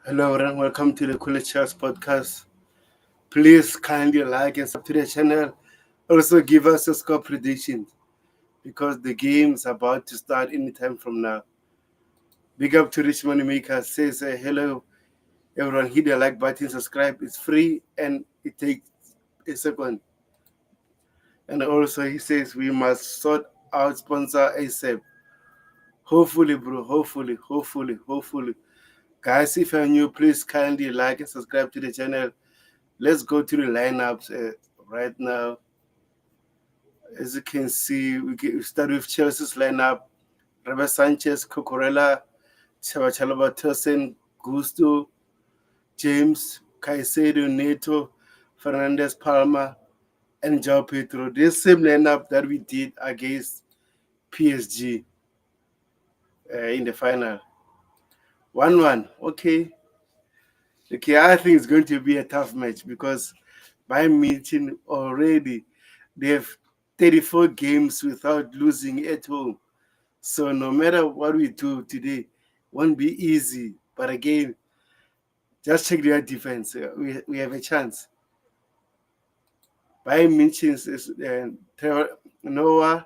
Hello and welcome to the Cool Chess podcast. Please kindly like and subscribe to the channel. Also give us a score prediction because the game is about to start anytime from now. Big up to Rich Money Maker says hello everyone. Hit the like button, subscribe. It's free and it takes a second. And also he says we must sort out sponsor ASAP. Hopefully, bro. Hopefully. Guys, if you're new, please kindly like and subscribe to the channel. Let's go to the lineups right now. As you can see, we start with Chelsea's lineup. Robert Sanchez, Cucurella, Chalaba Tosin, Gusto, James, Caicedo, Neto, Fernandez, Palma, and João Pedro. This same lineup that we did against PSG in the final. 1-1. Okay. Okay, I think it's going to be a tough match because Bayern Munich already they have 34 games without losing at home. So no matter what we do today, won't be easy. But again, just check their defense. We have a chance. Bayern Munich is Noah,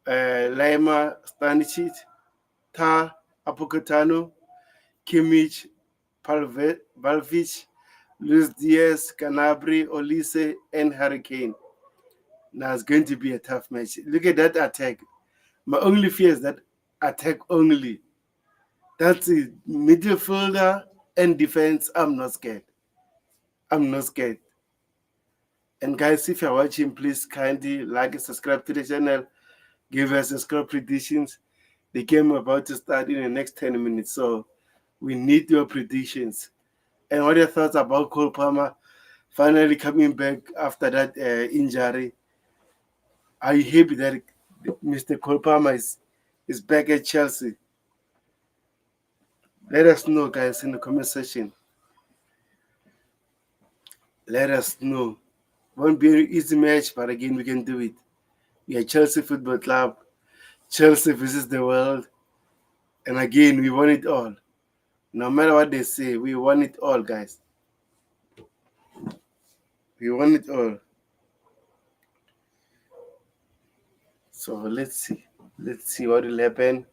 Lima, Stanisic, Ta, Apokatano, Kimmich, Valvich, Luis Diaz, Canabri, Olise, and Hurricane. Now it's going to be a tough match. Look at that attack. My only fear is that attack only. That's it. Midfielder and defense. I'm not scared. And guys, if you're watching, please kindly like and subscribe to the channel. Give us a score predictions. The game about to start in the next 10 minutes. So we need your predictions. And what are your thoughts about Cole Palmer finally coming back after that injury? Are you happy that Mr. Cole Palmer is back at Chelsea? Let us know, guys, in the comment section. Let us know. Won't be an easy match, but again, we can do it. We are Chelsea Football Club. Chelsea visits the world. And again, we want it all. No matter what they say, we want it all, guys. We want it all. So let's see. Let's see what will happen.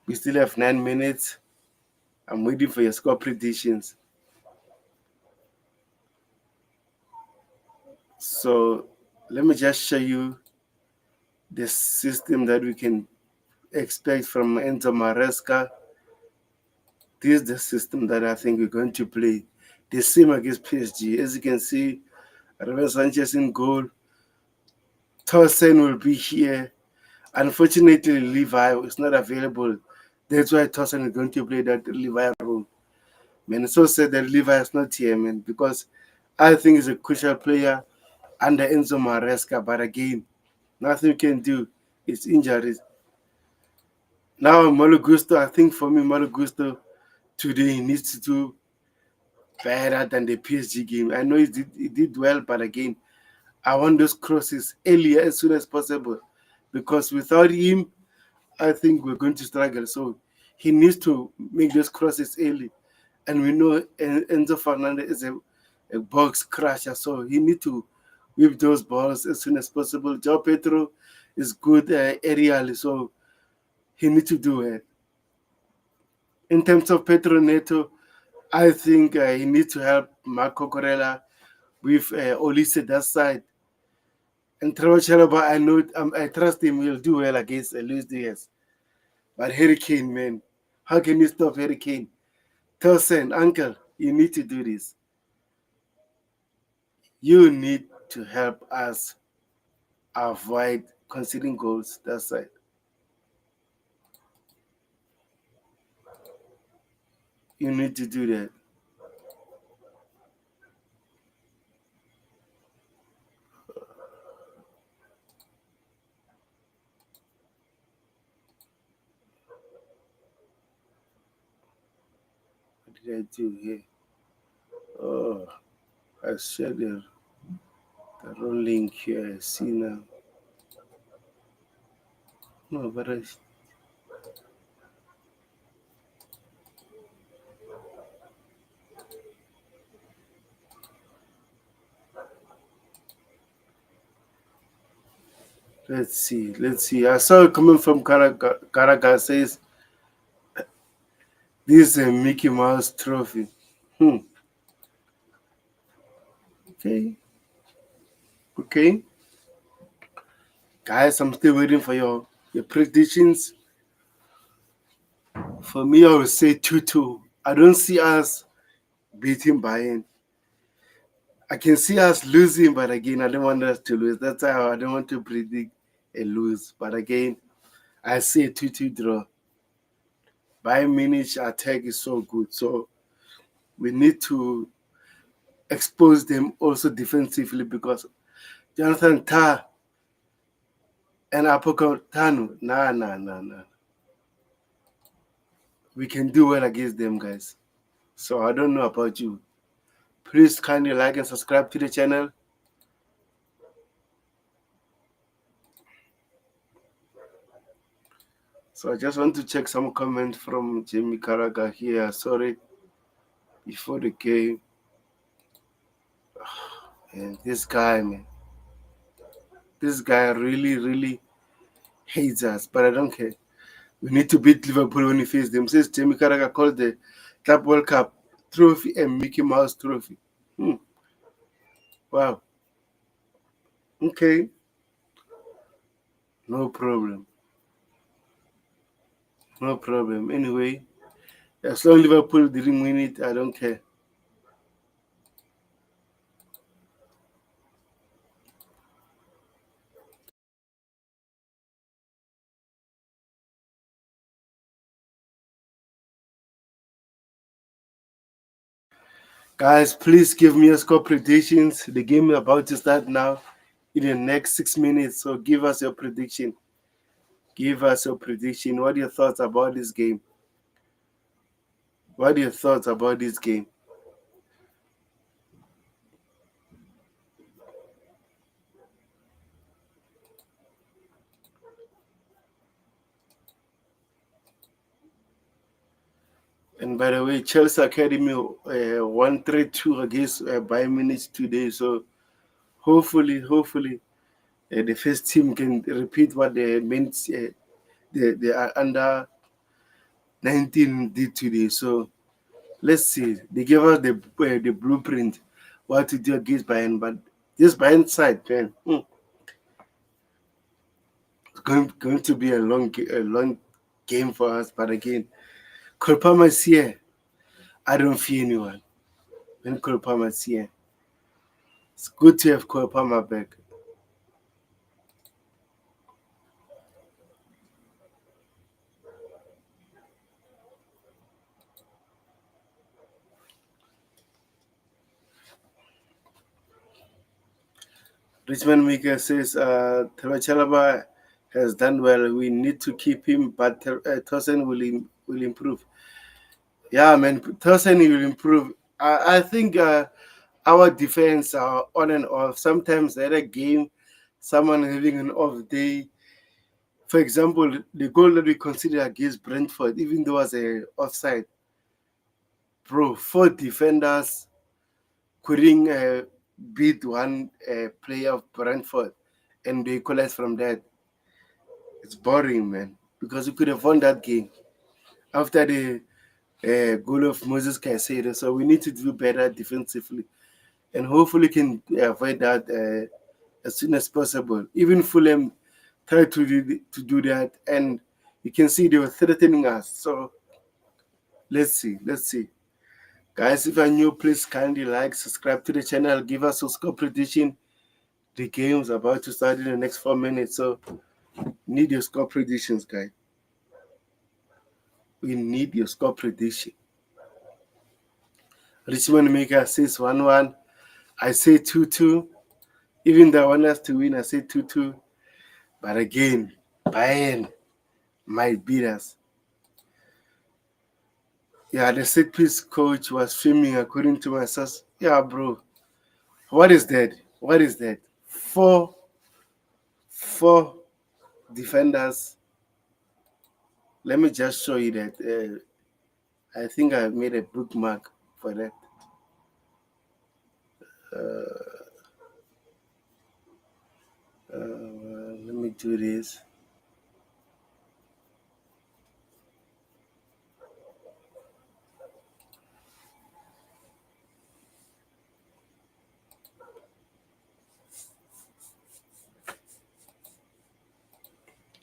We still have 9 minutes. I'm waiting for your score predictions. So let me just show you the system that we can expect from Enzo Maresca. This is the system that I think we're going to play. The same against PSG. As you can see, Robert Sanchez in goal. Tosin will be here. Unfortunately, Levi is not available. That's why Tosin is going to play that Levi role. Man, it's so sad that Levi is not here, man, because I think he's a crucial player under Enzo Maresca. But again, nothing we can do. It's injuries. Now, Malo Gusto, I think for me, Malo Gusto today he needs to do better than the PSG game. I know he did well, but again, I want those crosses earlier as soon as possible because without him, I think we're going to struggle. So he needs to make those crosses early. And we know Enzo Fernandez is a box crusher, so he needs to whip those balls as soon as possible. João Pedro is good aerially, so he needs to do it. In terms of Pedro Neto, I think he needs to help Marco Corella with Olise that side. And Trevor Chalobah, I know I trust him. He'll do well against Luis Diaz. But Harry Kane, man, how can you stop Harry Kane? Tosin, uncle, you need to do this. You need to help us avoid conceding goals that side. You need to do that. What did I do here? Oh, I shared the wrong link here. I see now. No, but Let's see. Let's see. I saw it coming from Caracas. Says this is a Mickey Mouse trophy. Hmm. Okay. Okay. Guys, I'm still waiting for your predictions. For me, I would say 2-2. I don't see us beating Bayern. I can see us losing, but again, I don't want us to lose. That's how I don't want to predict a lose. But again, I see a 2-2 draw. Bayern Munich attack is so good. So we need to expose them also defensively because Jonathan Tah and Apokotano, nah. We can do well against them, guys. So I don't know about you. Please kindly like and subscribe to the channel. So I just want to check some comment from Jamie Karaga here. Sorry, before the game. And this guy, man, this guy really hates us, but I don't care. We need to beat Liverpool when we face them. Says Jamie Karaga called the Club World Cup trophy and Mickey Mouse trophy. Hmm. Wow. Okay. No problem. No problem. Anyway, as long as Liverpool didn't win it, I don't care. Guys, please give me your score predictions. The game is about to start now in the next 6 minutes. So give us your prediction. Give us your prediction. What are your thoughts about this game? What are your thoughts about this game? And by the way, Chelsea Academy 1-3-2 against Bayern Munich today. So hopefully, the first team can repeat what they meant. They are under 19 did today. So let's see. They gave us the blueprint what to do against Bayern, but this Bayern side, man, it's going to be a long game for us. But again, Cole Palmer is here. I don't fear anyone. When Cole Palmer is here, it's good to have Cole Palmer back. Richmond Mika says Chalaba has done well. We need to keep him, but Tosin will improve. Yeah, man, Tosin will improve. I think our defense are on and off. Sometimes at a game, someone having an off day. For example, the goal that we considered against Brentford, even though it was a offside, bro, four defenders couldn't beat one player of Brentford, and they equalized from that. It's boring, man, because we could have won that game after the goal of Moses Caicedo. So we need to do better defensively, and hopefully can avoid that as soon as possible. Even Fulham tried to do that, and you can see they were threatening us. So let's see. Guys, if you're new, please kindly like, subscribe to the channel, give us a score prediction. The game's about to start in the next 4 minutes, so need your score predictions, guys. We need your score prediction. Richmond Maker says 1-1. I say 2-2. Even though I want us to win, I say 2-2. But again, Bayern might beat us. Yeah, the set piece coach was filming according to my source. Yeah, bro. What is that? What is that? Four defenders. Let me just show you that. I think I made a bookmark for that. Let me do this.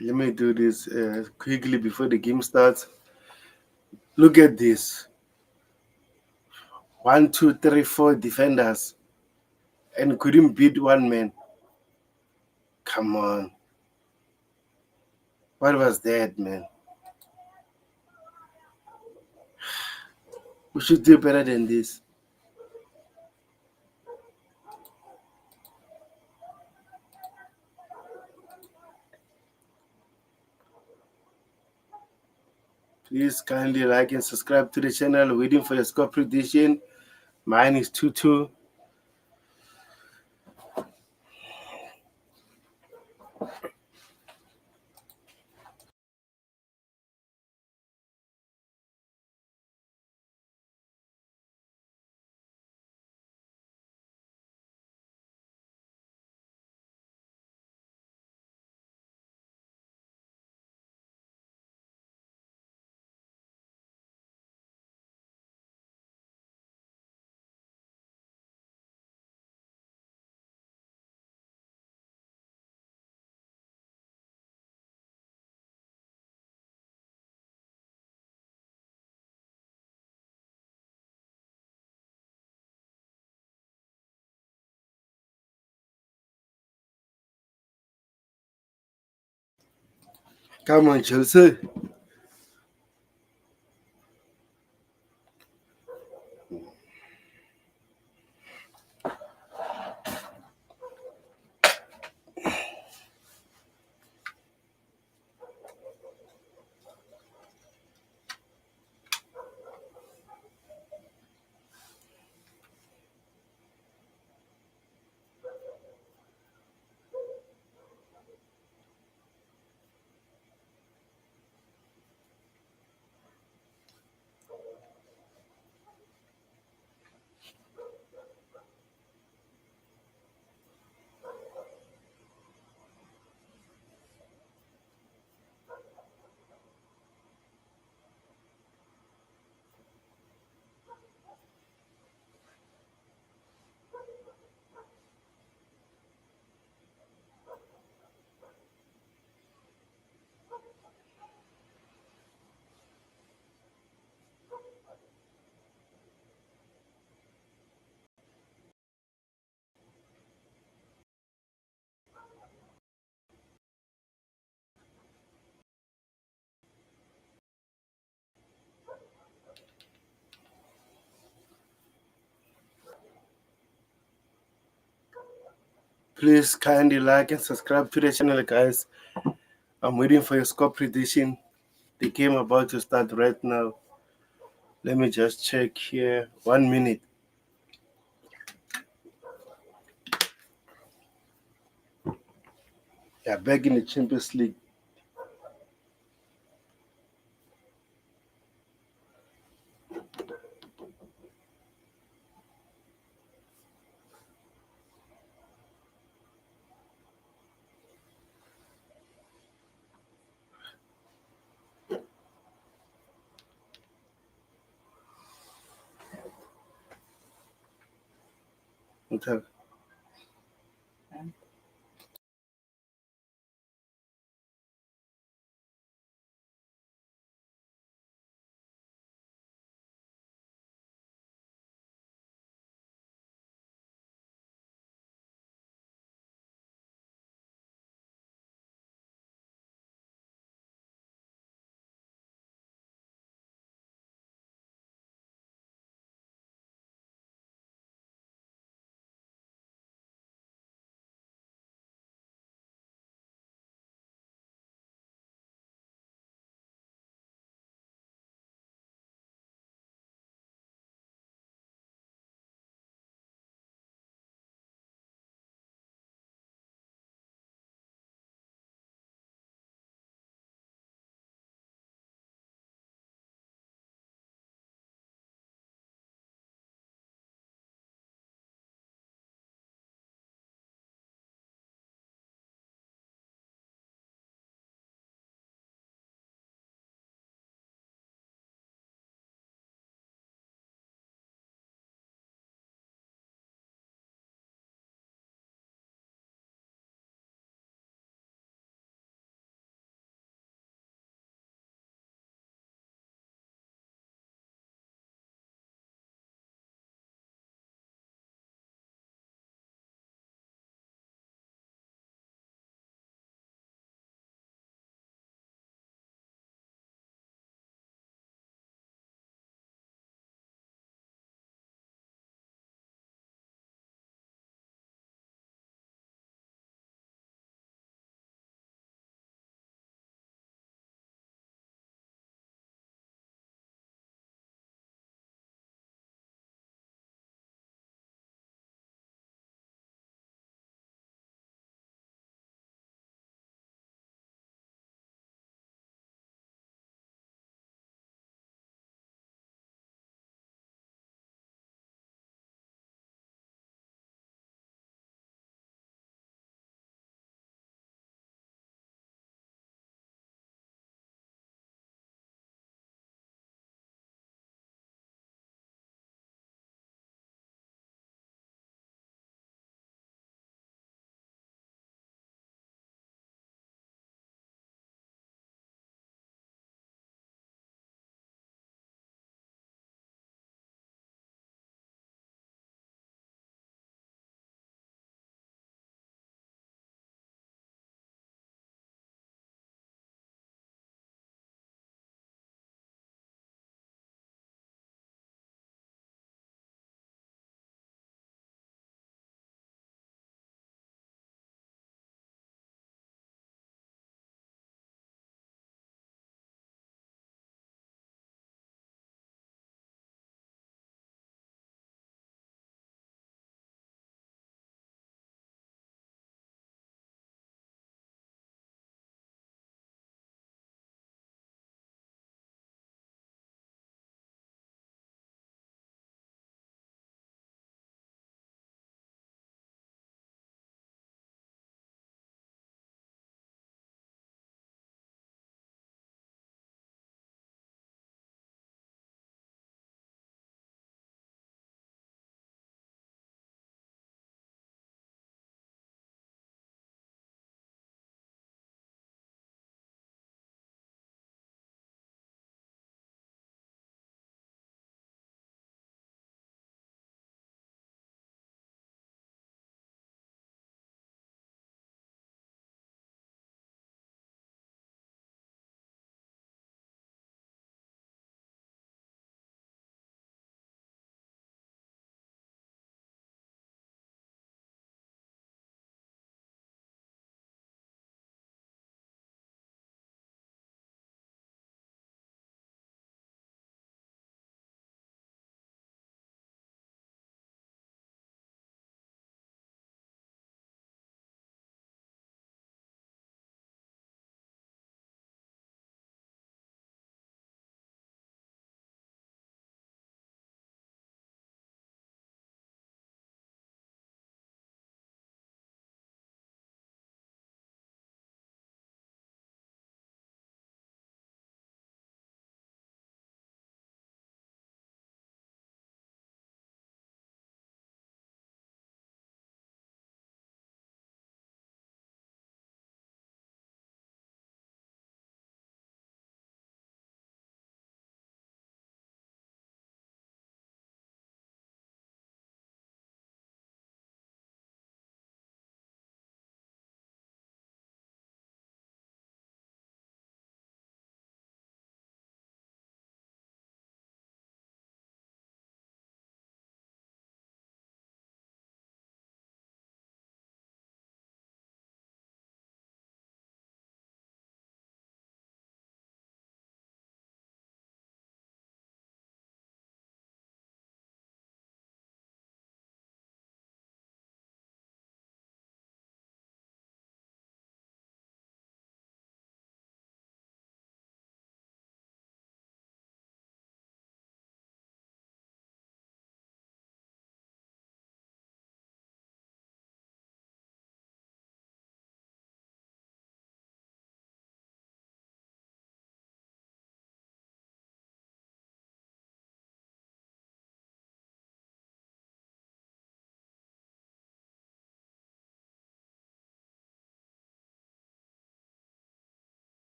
Let me do this quickly before the game starts. Look at this. 1, 2, 3, 4 defenders and couldn't beat one man. Come on. What was that, man? We should do better than this. Please kindly like and subscribe to the channel. Waiting for your score prediction. Mine is 2-2. Come on, Chelsea. Please kindly like and subscribe to the channel, guys. I'm waiting for your score prediction. The game about to start right now. Let me just check here. 1 minute. Yeah, back in the Champions League. Okay.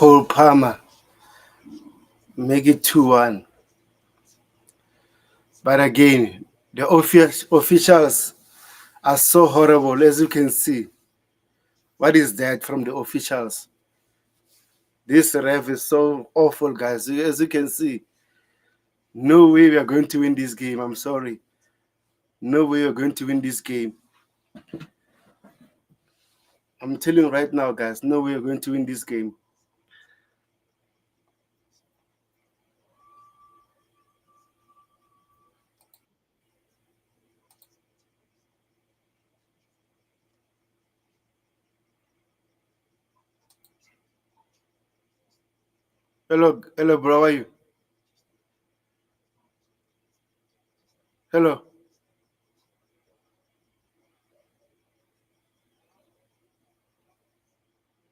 Cole Palmer, make it 2-1. But again, the officials are so horrible, as you can see. What is that from the officials? This ref is so awful, guys. As you can see, no way we are going to win this game. I'm sorry. No way we're going to win this game. I'm telling you right now, guys, no way we're going to win this game. Hello, bro. How are you? Hello,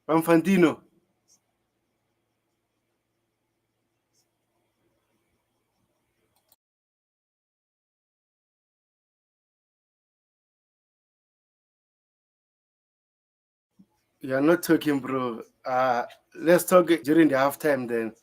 I'm Fantino. You're not talking, bro. Let's talk during the halftime then.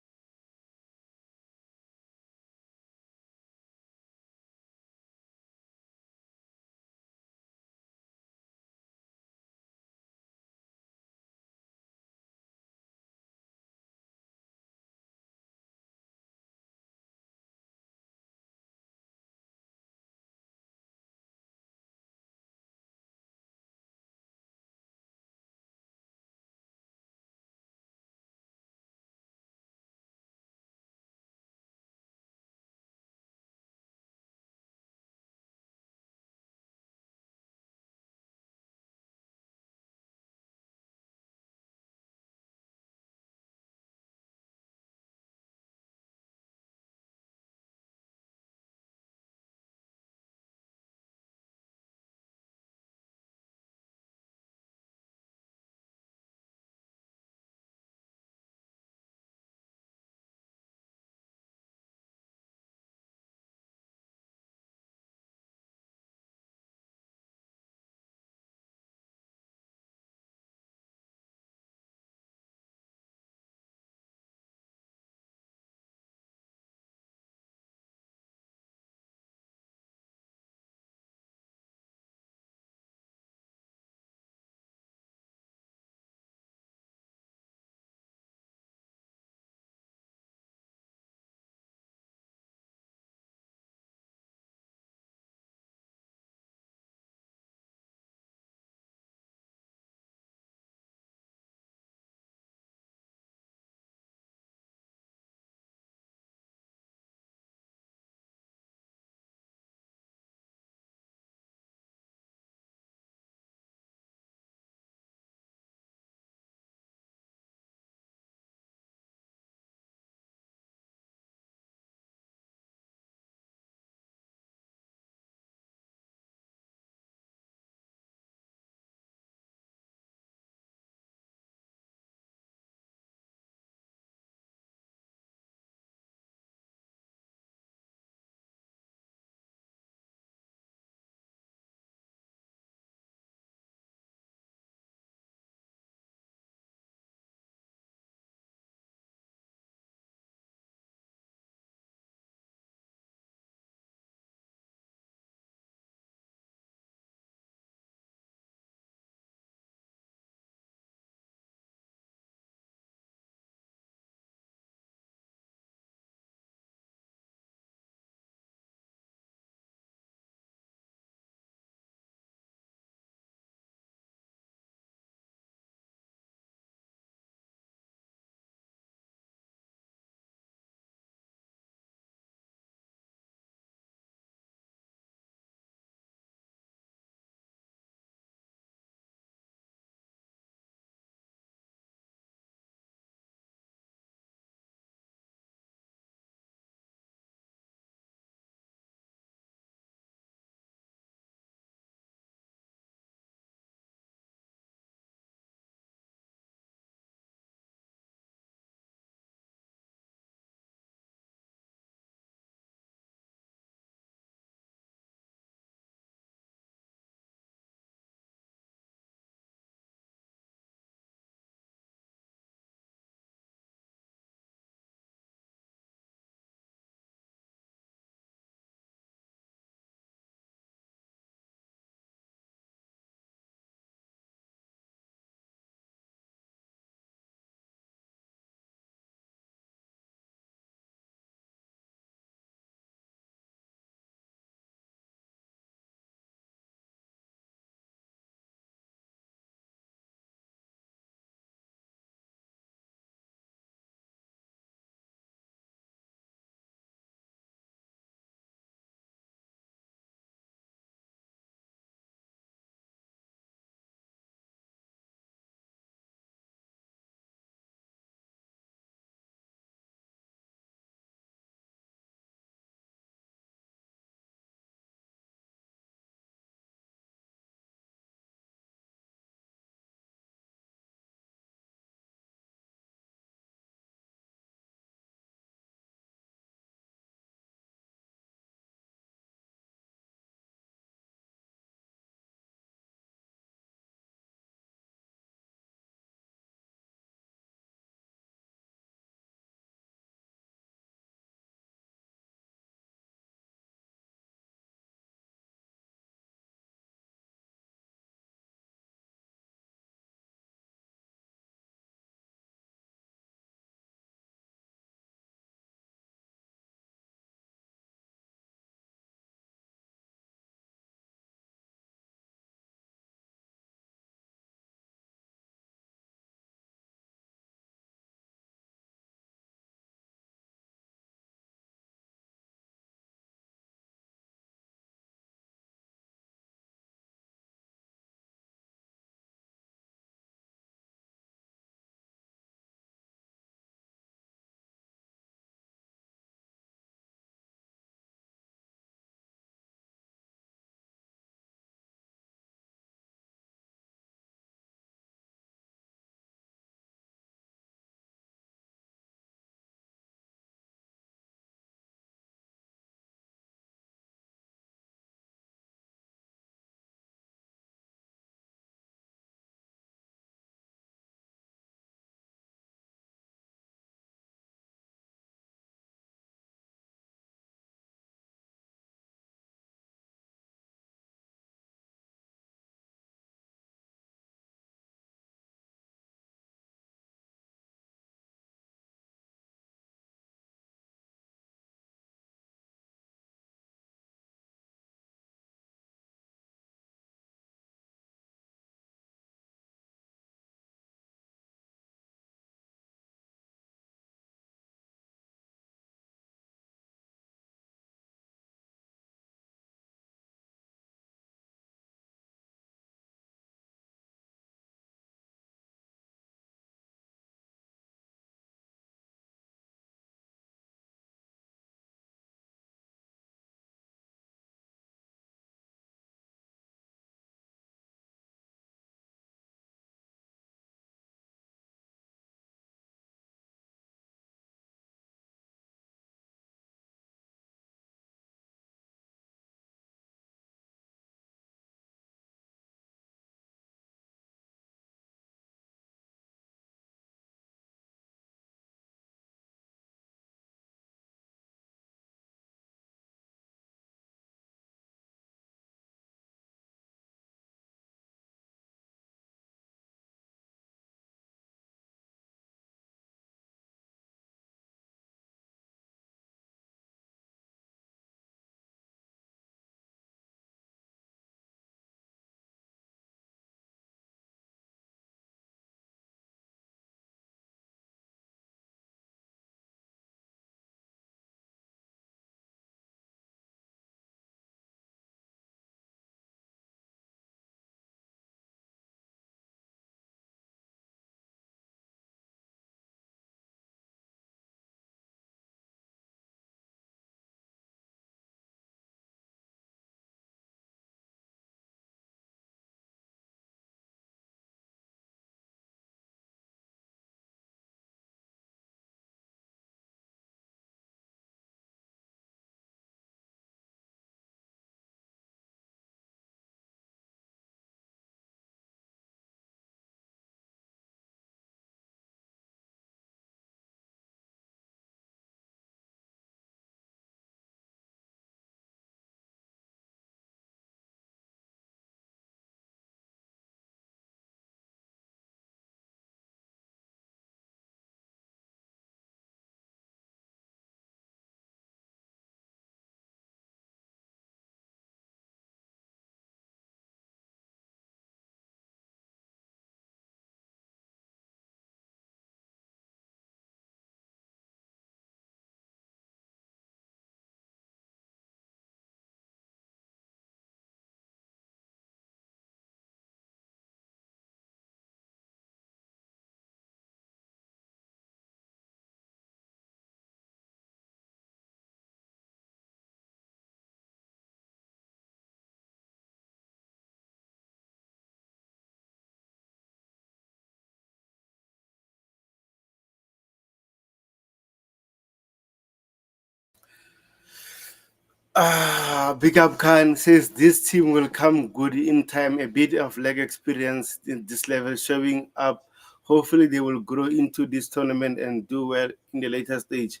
Big Up Khan says this team will come good in time. A bit of leg experience in this level showing up. Hopefully, they will grow into this tournament and do well in the later stage.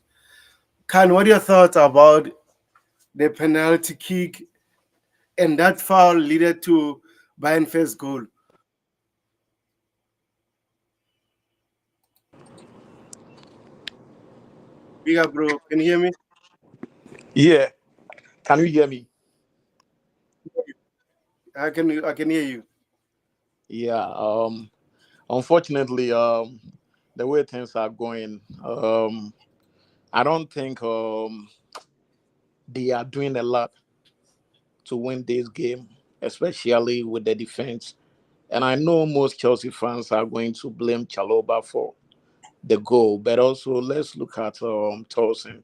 Khan, what are your thoughts about the penalty kick and that foul leaded to Bayern first goal? Big Up, bro. Can you hear me? Yeah, can you hear me? I can hear you. Yeah. Unfortunately, the way things are going, I don't think they are doing a lot to win this game, especially with the defense. And I know most Chelsea fans are going to blame Chaloba for the goal, but also let's look at Tosin.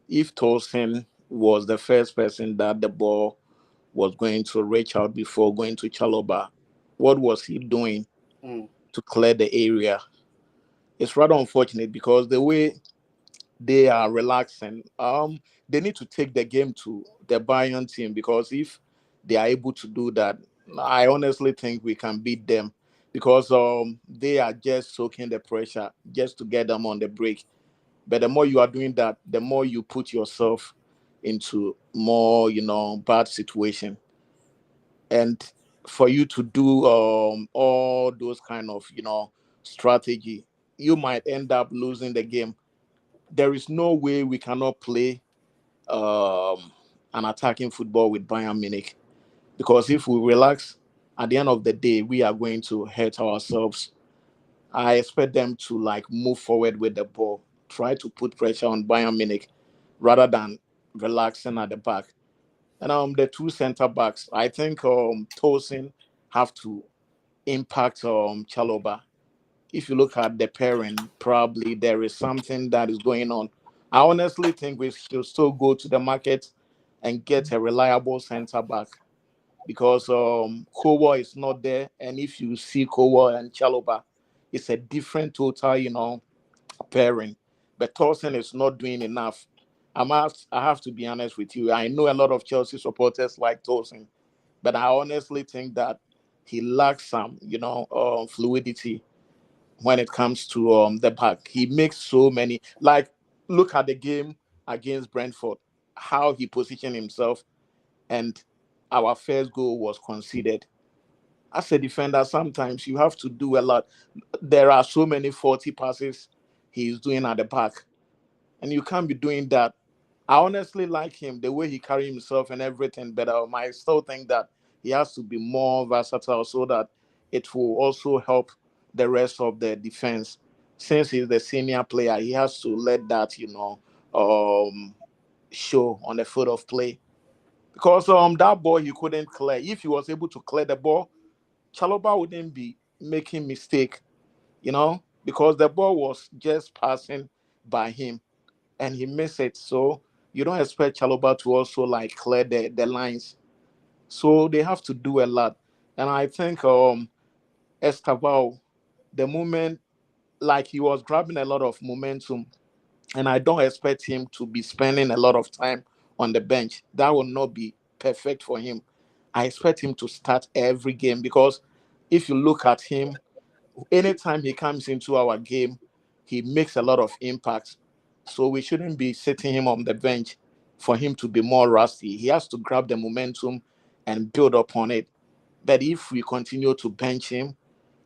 If Tosin was the first person that the ball was going to reach out before going to Chaloba, what was he doing Mm, to clear the area? It's rather unfortunate because the way they are relaxing, they need to take the game to the Bayern team because if they are able to do that, I honestly think we can beat them because they are just soaking the pressure just to get them on the break. But the more you are doing that, the more you put yourself into more, bad situation. And for you to do all those kind of, strategy, you might end up losing the game. There is no way we cannot play um, an attacking football with Bayern Munich because if we relax, at the end of the day, we are going to hurt ourselves. I expect them to like move forward with the ball, try to put pressure on Bayern Munich rather than relaxing at the back. And the two center backs, I think Tosin have to impact Chaloba. If you look at the pairing, probably there is something that is going on. I honestly think we should still go to the market and get a reliable center back because Kowa is not there. And if you see Kowa and Chaloba, it's a different total, pairing. But Thorsten is not doing enough. I have to be honest with you. I know a lot of Chelsea supporters like Thorsten, but I honestly think that he lacks some, fluidity when it comes to the back. He makes so many. Like, look at the game against Brentford, how he positioned himself, and our first goal was conceded. As a defender, sometimes you have to do a lot. There are so many 40 passes he's doing at the back, and you can't be doing that. I honestly like him, the way he carry himself and everything, but I still think that he has to be more versatile so that it will also help the rest of the defense. Since he's the senior player, he has to let that, um, show on the field of play. Because that ball he couldn't clear. If he was able to clear the ball, Chaloba wouldn't be making mistake, because the ball was just passing by him and he missed it. So you don't expect Chaloba to also like clear the lines. So they have to do a lot. And I think Estaval, the moment like he was grabbing a lot of momentum, and I don't expect him to be spending a lot of time on the bench. That will not be perfect for him. I expect him to start every game because if you look at him, anytime he comes into our game, he makes a lot of impact. So we shouldn't be sitting him on the bench for him to be more rusty. He has to grab the momentum and build upon it. But if we continue to bench him,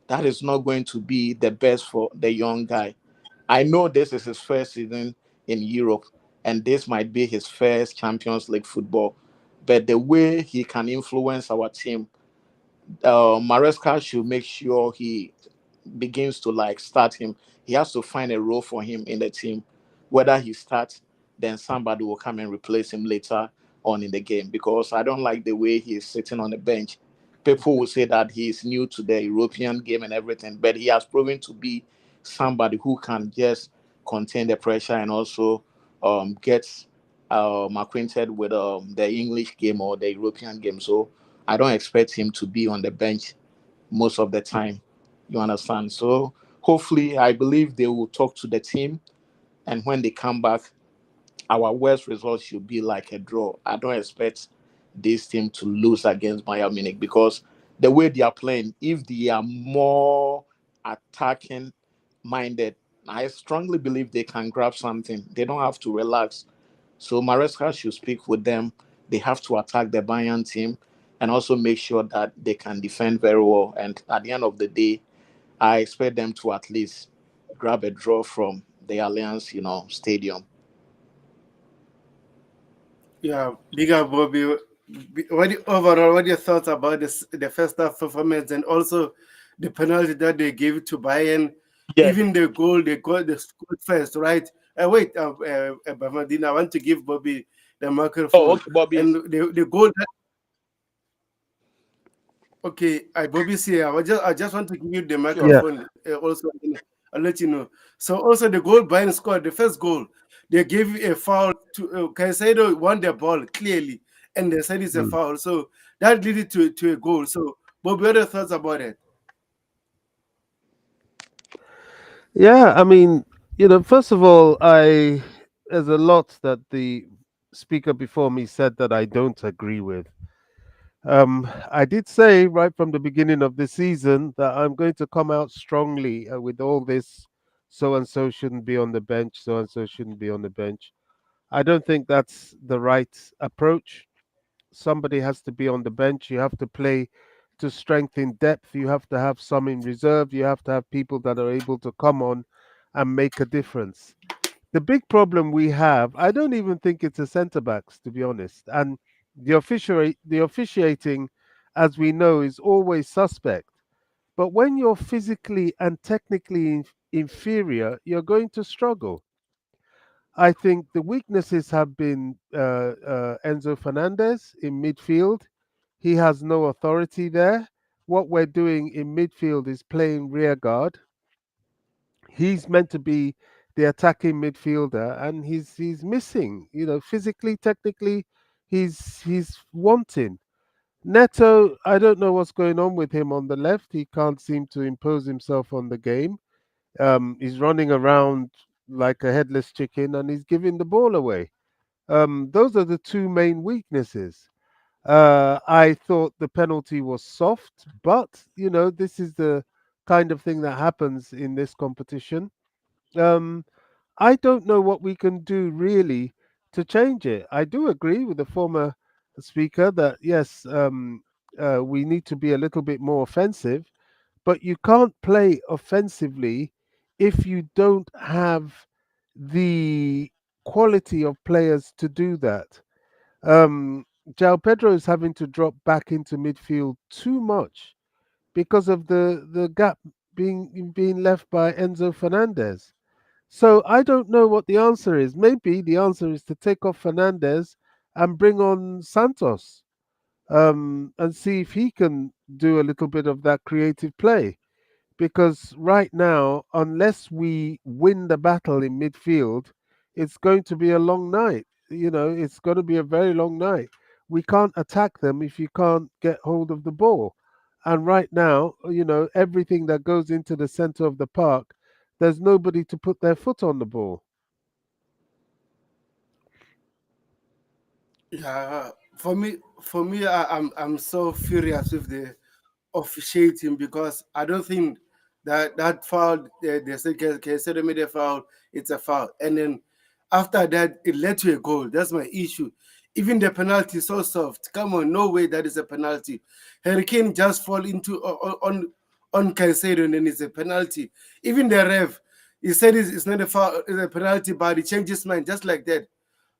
that is not going to be the best for the young guy. I know this is his first season in Europe, and this might be his first Champions League football. But the way he can influence our team, Maresca should make sure he begins to like start him. He has to find a role for him in the team. Whether he starts, then somebody will come and replace him later on in the game. Because I don't like the way he's sitting on the bench. People will say that he's new to the European game and everything, but he has proven to be somebody who can just contain the pressure and also get acquainted with the English game or the European game. So I don't expect him to be on the bench most of the time. You understand? So hopefully, I believe they will talk to the team, and when they come back, our worst result should be like a draw. I don't expect this team to lose against Bayern Munich because the way they are playing, if they are more attacking minded, I strongly believe they can grab something. They don't have to relax. So Maresca should speak with them. They have to attack the Bayern team and also make sure that they can defend very well. And at the end of the day, I expect them to at least grab a draw from the Alliance, stadium. Yeah, bigger Bobby. Overall, what are your thoughts about this, the first half performance, and also the penalty that they gave to Bayern, Yeah. even the goal they scored first, right? Wait, Bamadina, I want to give Bobby the Oh, microphone, okay, Bobby. and the goal. Okay, Bobby's here. I just want to give you the Sure. Yeah, microphone also. I'll let you know. So also the goal Bayern scored, the first goal, they gave a foul to Caicedo won the ball clearly, and they said it's a mm. foul. So that led it to a goal. So Bobby, what are your thoughts about it? Yeah. I mean, first of all, there's a lot that the speaker before me said that I don't agree with. I did say right from the beginning of the season that I'm going to come out strongly with all this. So and so shouldn't be on the bench. So and so shouldn't be on the bench. I don't think that's the right approach. Somebody has to be on the bench. You have to play to strengthen depth. You have to have some in reserve. You have to have people that are able to come on and make a difference. The big problem we have, I don't even think it's the centre backs, to be honest. And the officiating, as we know, is always suspect. But when you're physically and technically inferior, you're going to struggle. I think the weaknesses have been Enzo Fernandez in midfield. He has no authority there. What we're doing in midfield is playing rear guard. He's meant to be the attacking midfielder, and he's missing. Physically, technically, he's wanting. Neto, I don't know what's going on with him on the left. He can't seem to impose himself on the game. He's running around like a headless chicken, and he's giving the ball away. Those are the two main weaknesses. I thought the penalty was soft, but this is the kind of thing that happens in this competition. Um, I don't know what we can do really to change it. I do agree with the former speaker that yes, we need to be a little bit more offensive, but you can't play offensively if you don't have the quality of players to do that. Jao Pedro is having to drop back into midfield too much because of the gap being left by Enzo Fernandez. So I don't know what the answer is. Maybe the answer is to take off Fernandez and bring on Santos, and see if he can do a little bit of that creative play. Because right now, unless we win the battle in midfield, it's going to be a long night. It's going to be a very long night. We can't attack them if you can't get hold of the ball. And right now, everything that goes into the center of the park, there's nobody to put their foot on the ball. Yeah, for me, I'm so furious with the officiating because I don't think that foul they said Caicedo made a foul, it's a foul, and then after that it led to a goal. That's my issue. Even the penalty is so soft. Come on, no way that is a penalty. Hurricane just fall into on Caicedo and then it's a penalty. Even the ref, he said it's not a foul, it's a penalty, but he changed his mind just like that.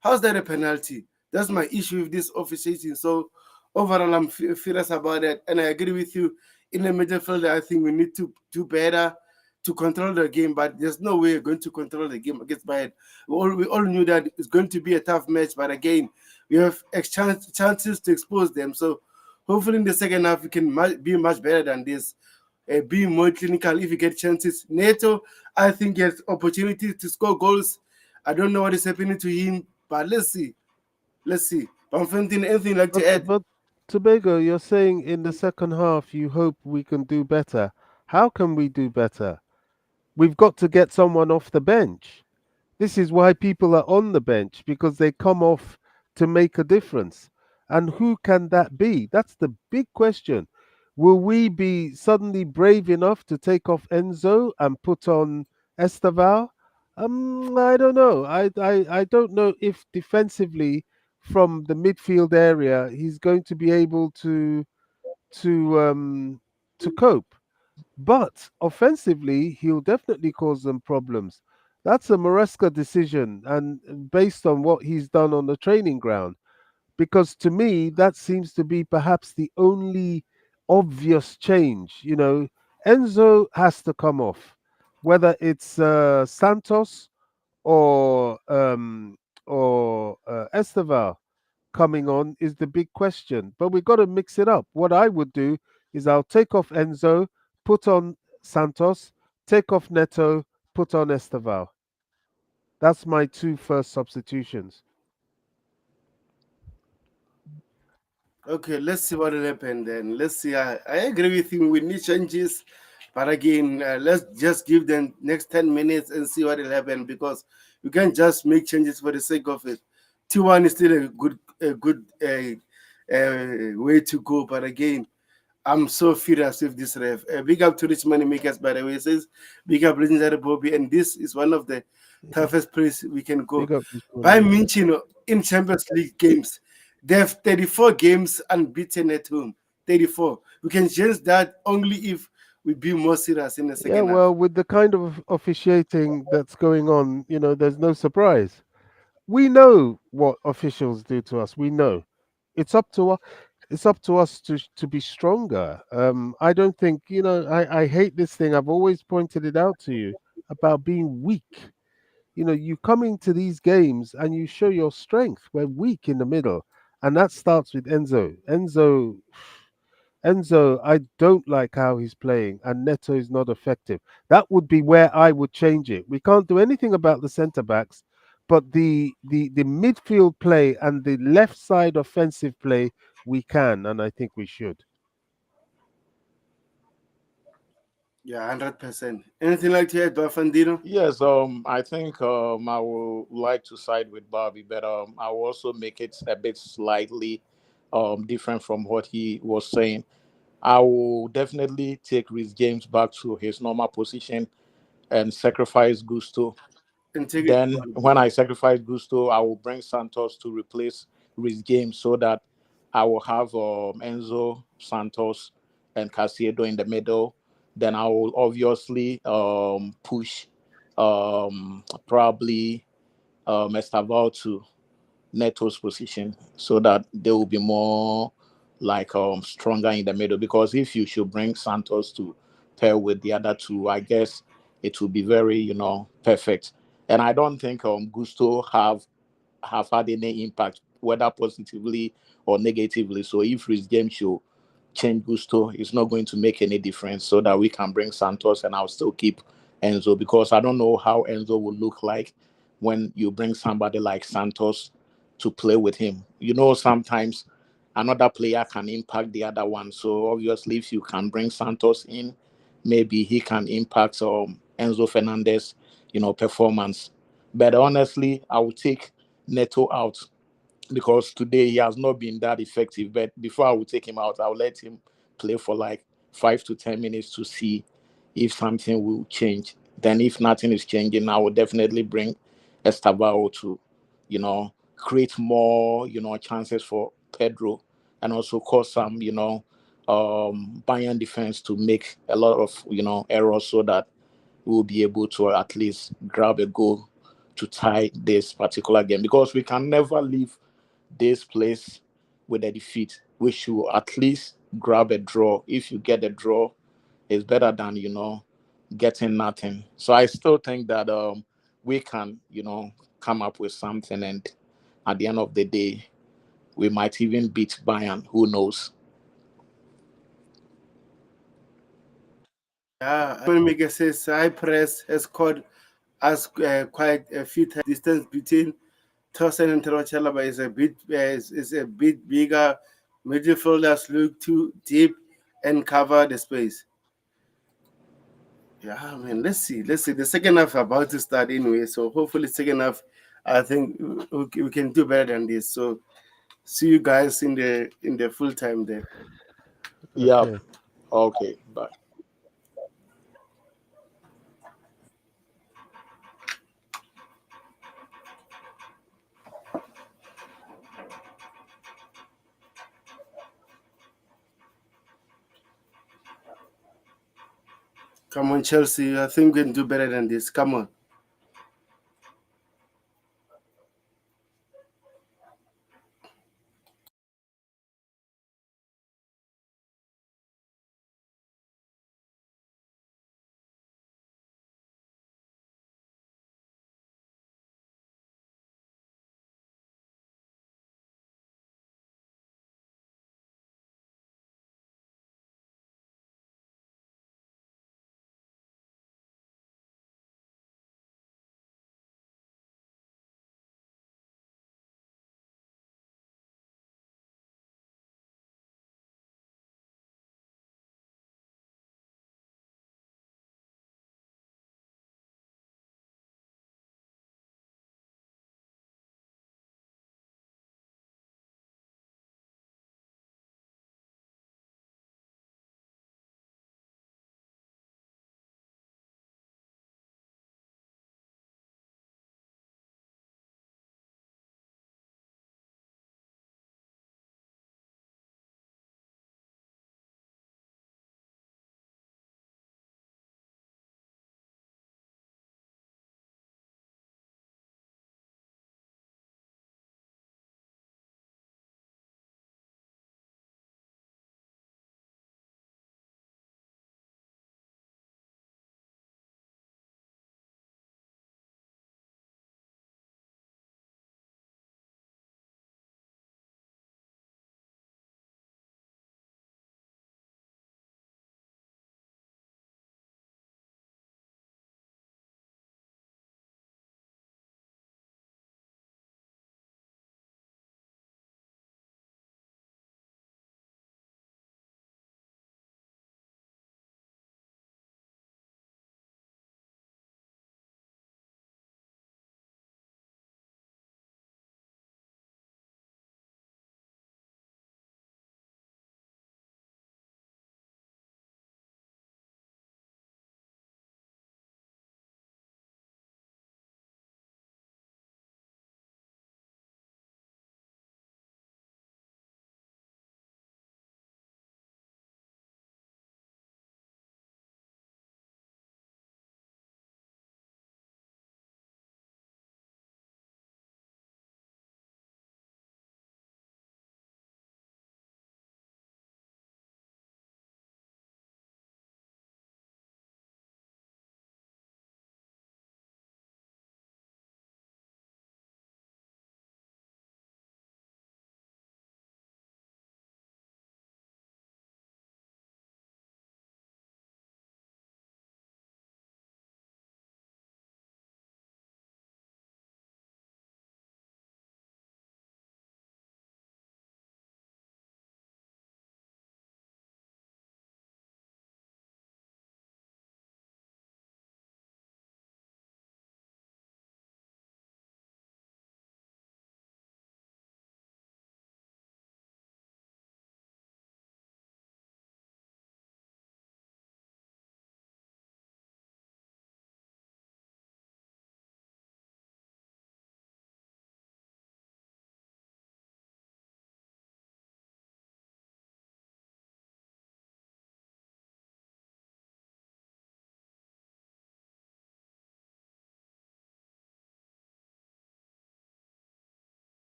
How's that a penalty? That's my issue with this officiating. So overall, I'm furious about that, and I agree with you. In the midfield, I think we need to do better to control the game, but there's no way we're going to control the game against Bayern. We all knew that it's going to be a tough match, but again, we have chances to expose them. So hopefully, in the second half, we can be much better than this. Being more clinical if you get chances. Neto, I think he has opportunities to score goals. I don't know what is happening to him, but let's see. Let's see. Pamfentin, anything like But to add? but Tobago, you're saying in the second half you hope we can do better. How can we do better? We've got to get someone off the bench. This is why people are on the bench, because they come off to make a difference. And who can that be? That's the big question. Will we be suddenly brave enough to take off Enzo and put on Estaval? I don't know. I don't know if defensively from the midfield area he's going to be able to um to cope. But offensively, he'll definitely cause them problems. That's a Maresca decision, and based on what he's done on the training ground. Because to me, that seems to be perhaps the only obvious change. Enzo has to come off, whether it's Santos or Esteval coming on is the big question. But we've got to mix it up. What I would do is I'll take off Enzo, put on Santos, take off Neto, put on Esteval. That's my two first substitutions. Okay, let's see what will happen then. Let's see. I agree with you. We need changes, but again, let's just give them next 10 minutes and see what will happen because you can't just make changes for the sake of it. T1 is still a good way to go, but again, I'm so furious with this ref. Big up to Rich Money Makers, by the way. It says big up Legendary Bobby, and this is one of the Yeah. toughest place we can go. Big up this money Bayern maker. Munich in Champions League games, they have 34 games unbeaten at home. 34. We can change that only if we be more serious in the Yeah, second half. well, with the kind of officiating that's going on, there's no surprise. We know what officials do to us. We know. It's up to us. It's up to us to be stronger. I don't think I hate this thing. I've always pointed it out to you about being weak. You come into these games and you show your strength. We're weak in the middle, and that starts with Enzo. Enzo, I don't like how he's playing, and Neto is not effective. That would be where I would change it. We can't do anything about the centre backs, but the midfield play and the left side offensive play we can, and I think we should. Yeah, 100%. Anything like that, Bafandino? Yes, I think I would like to side with Bobby, but I will also make it a bit slightly different from what he was saying. I will definitely take Rhys James back to his normal position and sacrifice Gusto. And take it Then, when I sacrifice Gusto, I will bring Santos to replace Rhys James so that I will have Enzo, Santos, and Casiedo in the middle. Then I will obviously push probably Estaval to Neto's position so that they will be more like stronger in the middle. Because if you should bring Santos to pair with the other two, I guess it will be very perfect. And I don't think Gusto have had any impact, whether positively or negatively. So if Rhys James should change Gusto, it's not going to make any difference so that we can bring Santos and I'll still keep Enzo because I don't know how Enzo will look like when you bring somebody like Santos to play with him. Sometimes another player can impact the other one. So obviously, if you can bring Santos in, maybe he can impact Enzo Fernandez, performance. But honestly, I will take Neto out because today he has not been that effective. But before I will take him out, I'll let him play for like 5 to 10 minutes to see if something will change. Then, if nothing is changing, I will definitely bring Estabao to, create more, chances for Pedro and also cause some, Bayern defense to make a lot of, errors so that we will be able to at least grab a goal to tie this particular game because we can never leave this place with a defeat. We should at least grab a draw. If you get a draw, it's better than getting nothing. So I still think that we can come up with something, and at the end of the day, we might even beat Bayern. Who knows? Yeah, Miguel says Cyprus has scored as quite a few times. Distance between Tosin and Terochalaba is a bit bigger. Midfielders look too deep and cover the space. Yeah, I mean, let's see. Let's see. The second half about to start anyway, so hopefully second half, I think we can do better than this. So see you guys in the full time there. Yeah. Okay. Okay. Bye. Come on, Chelsea. I think we can do better than this. Come on.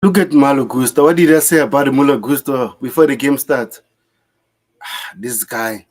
Look at Malo Gusto. What did I say about Malo Gusto before the game starts? This guy.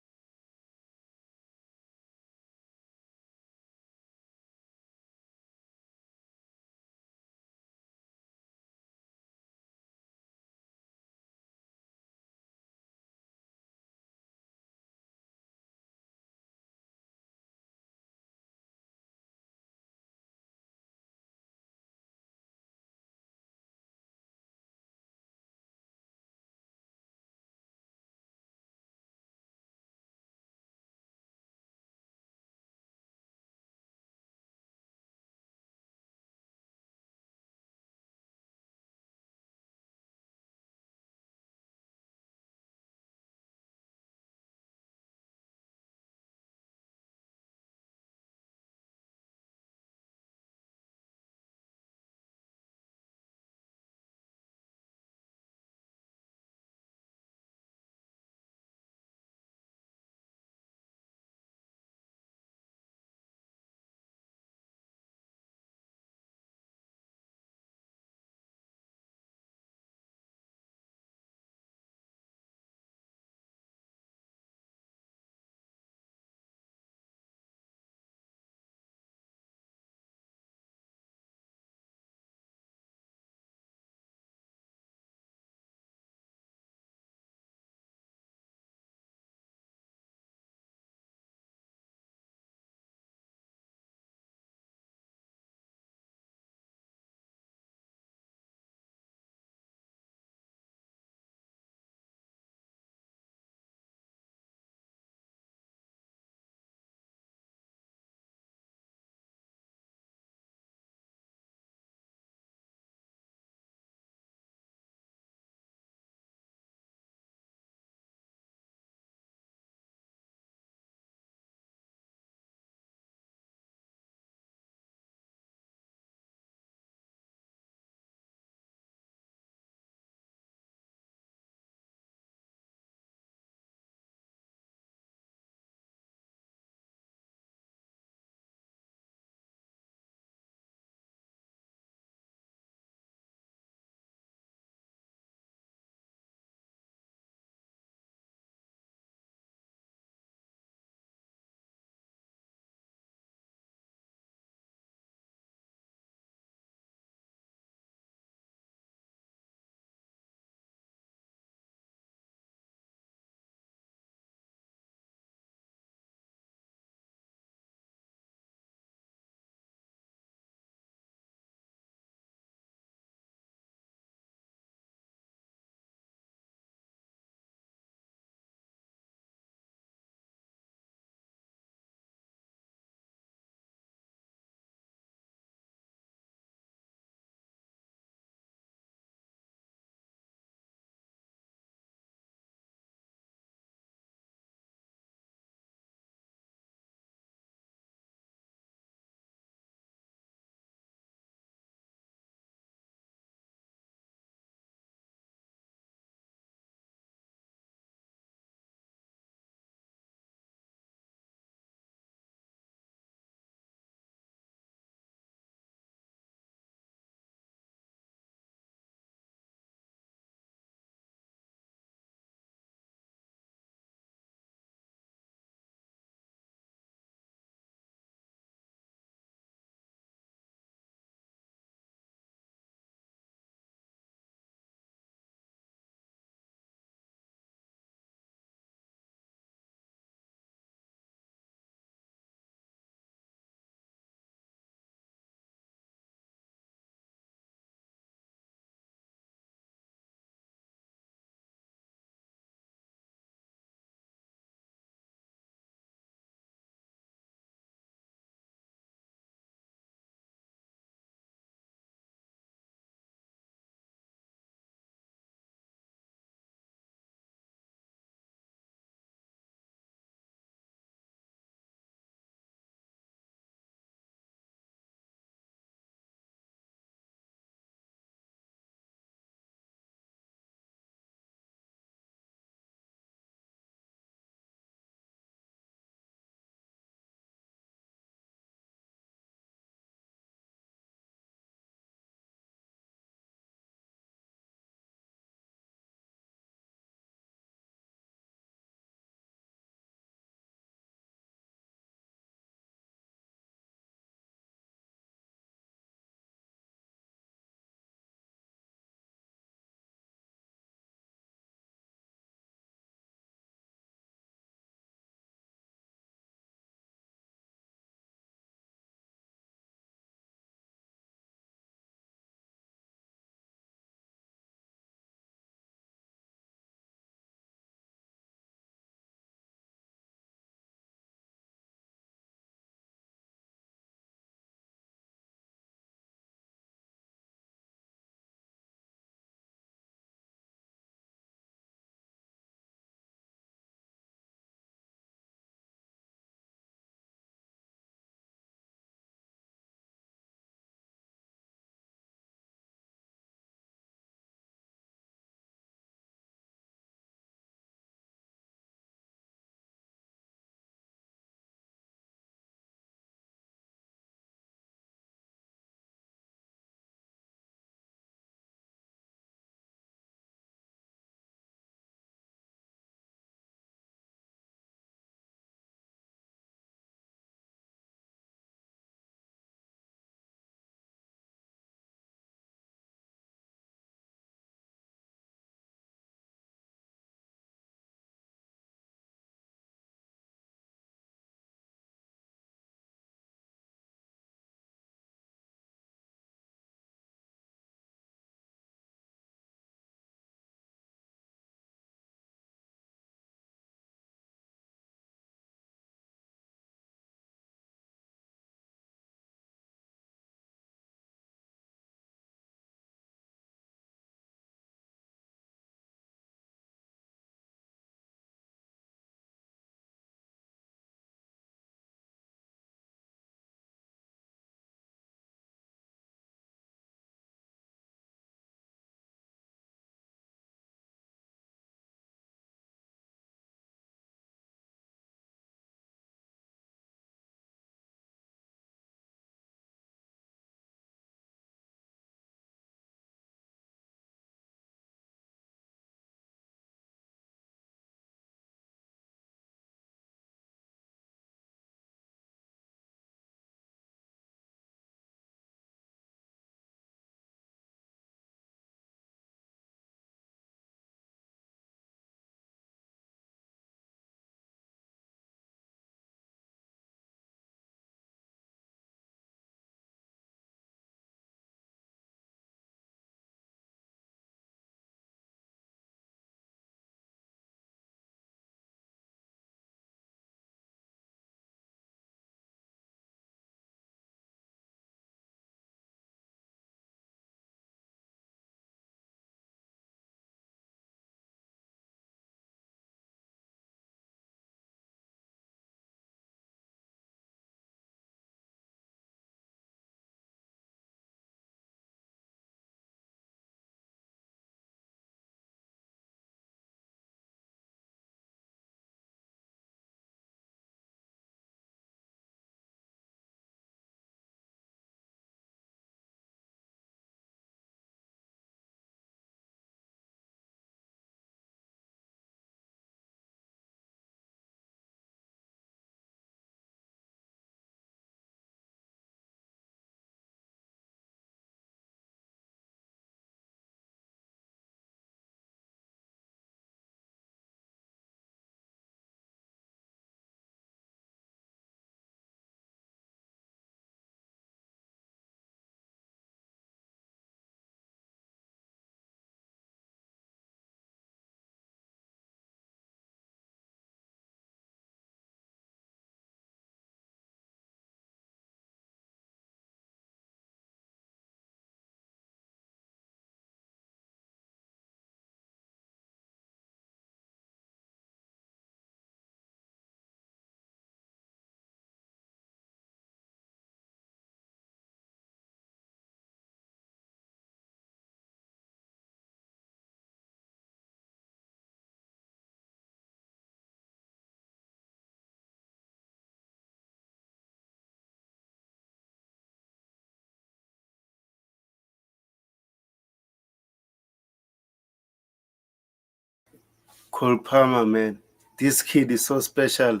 Cole Palmer, man. This kid is so special.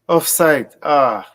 Offside. Ah.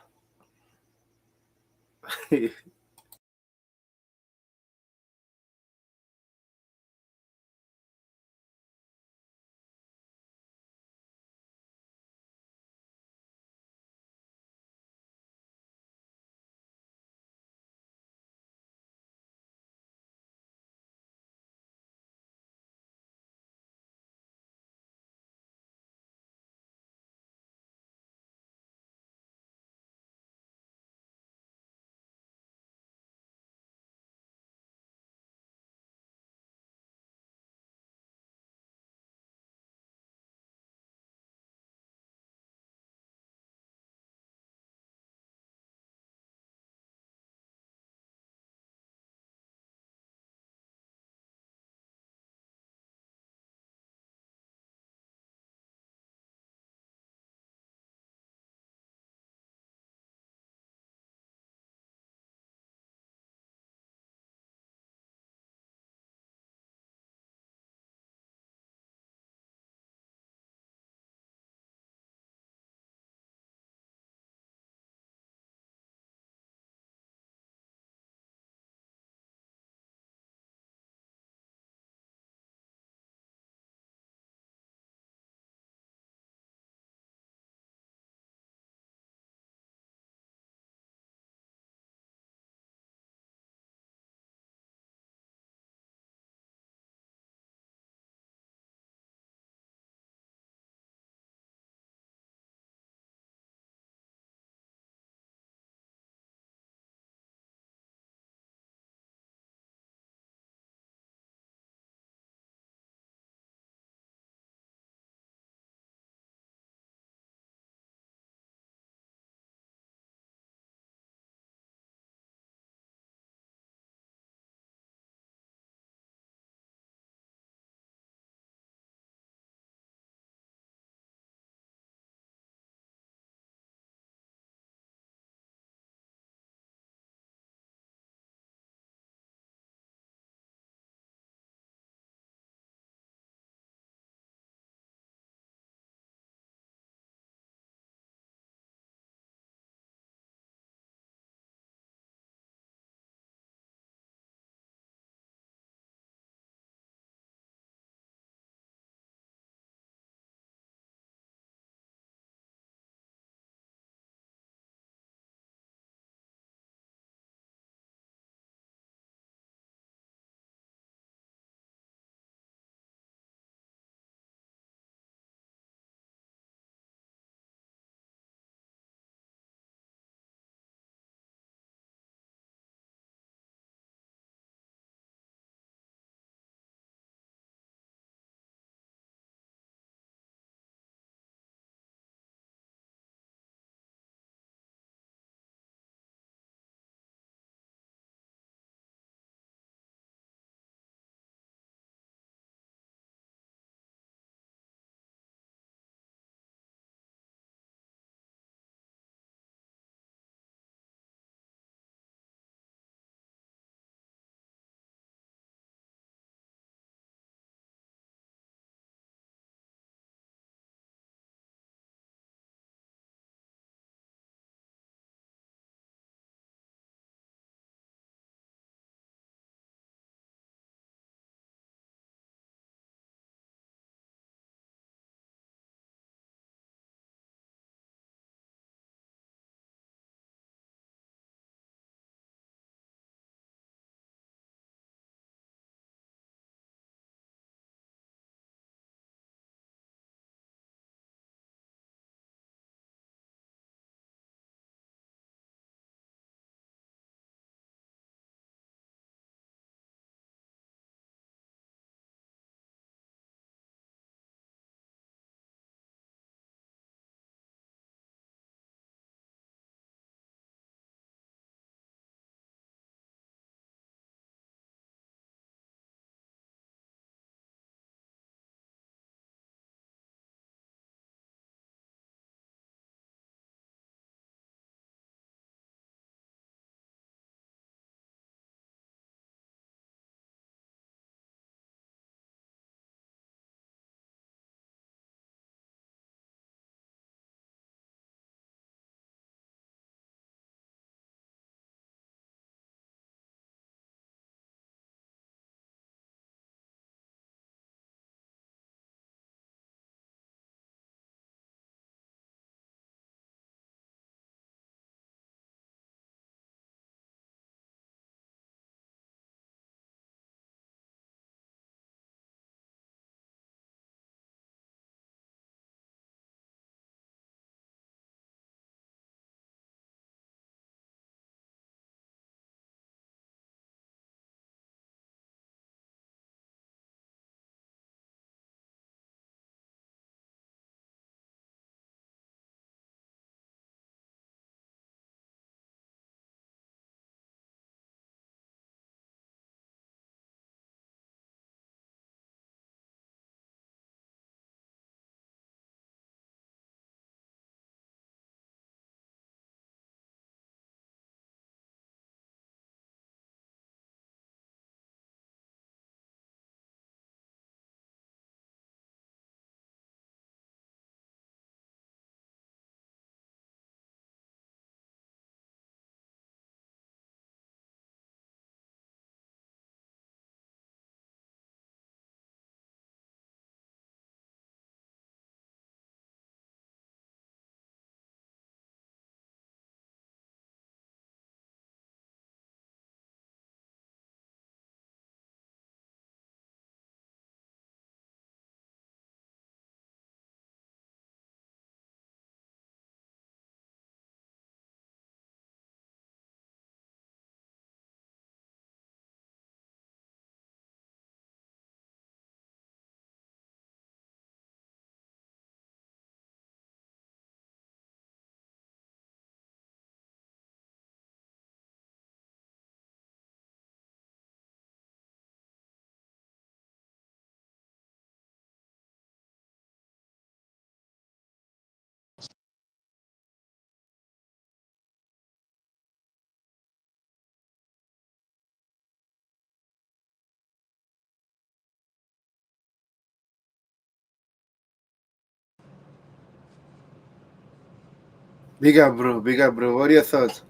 Big up, bro. What are your thoughts?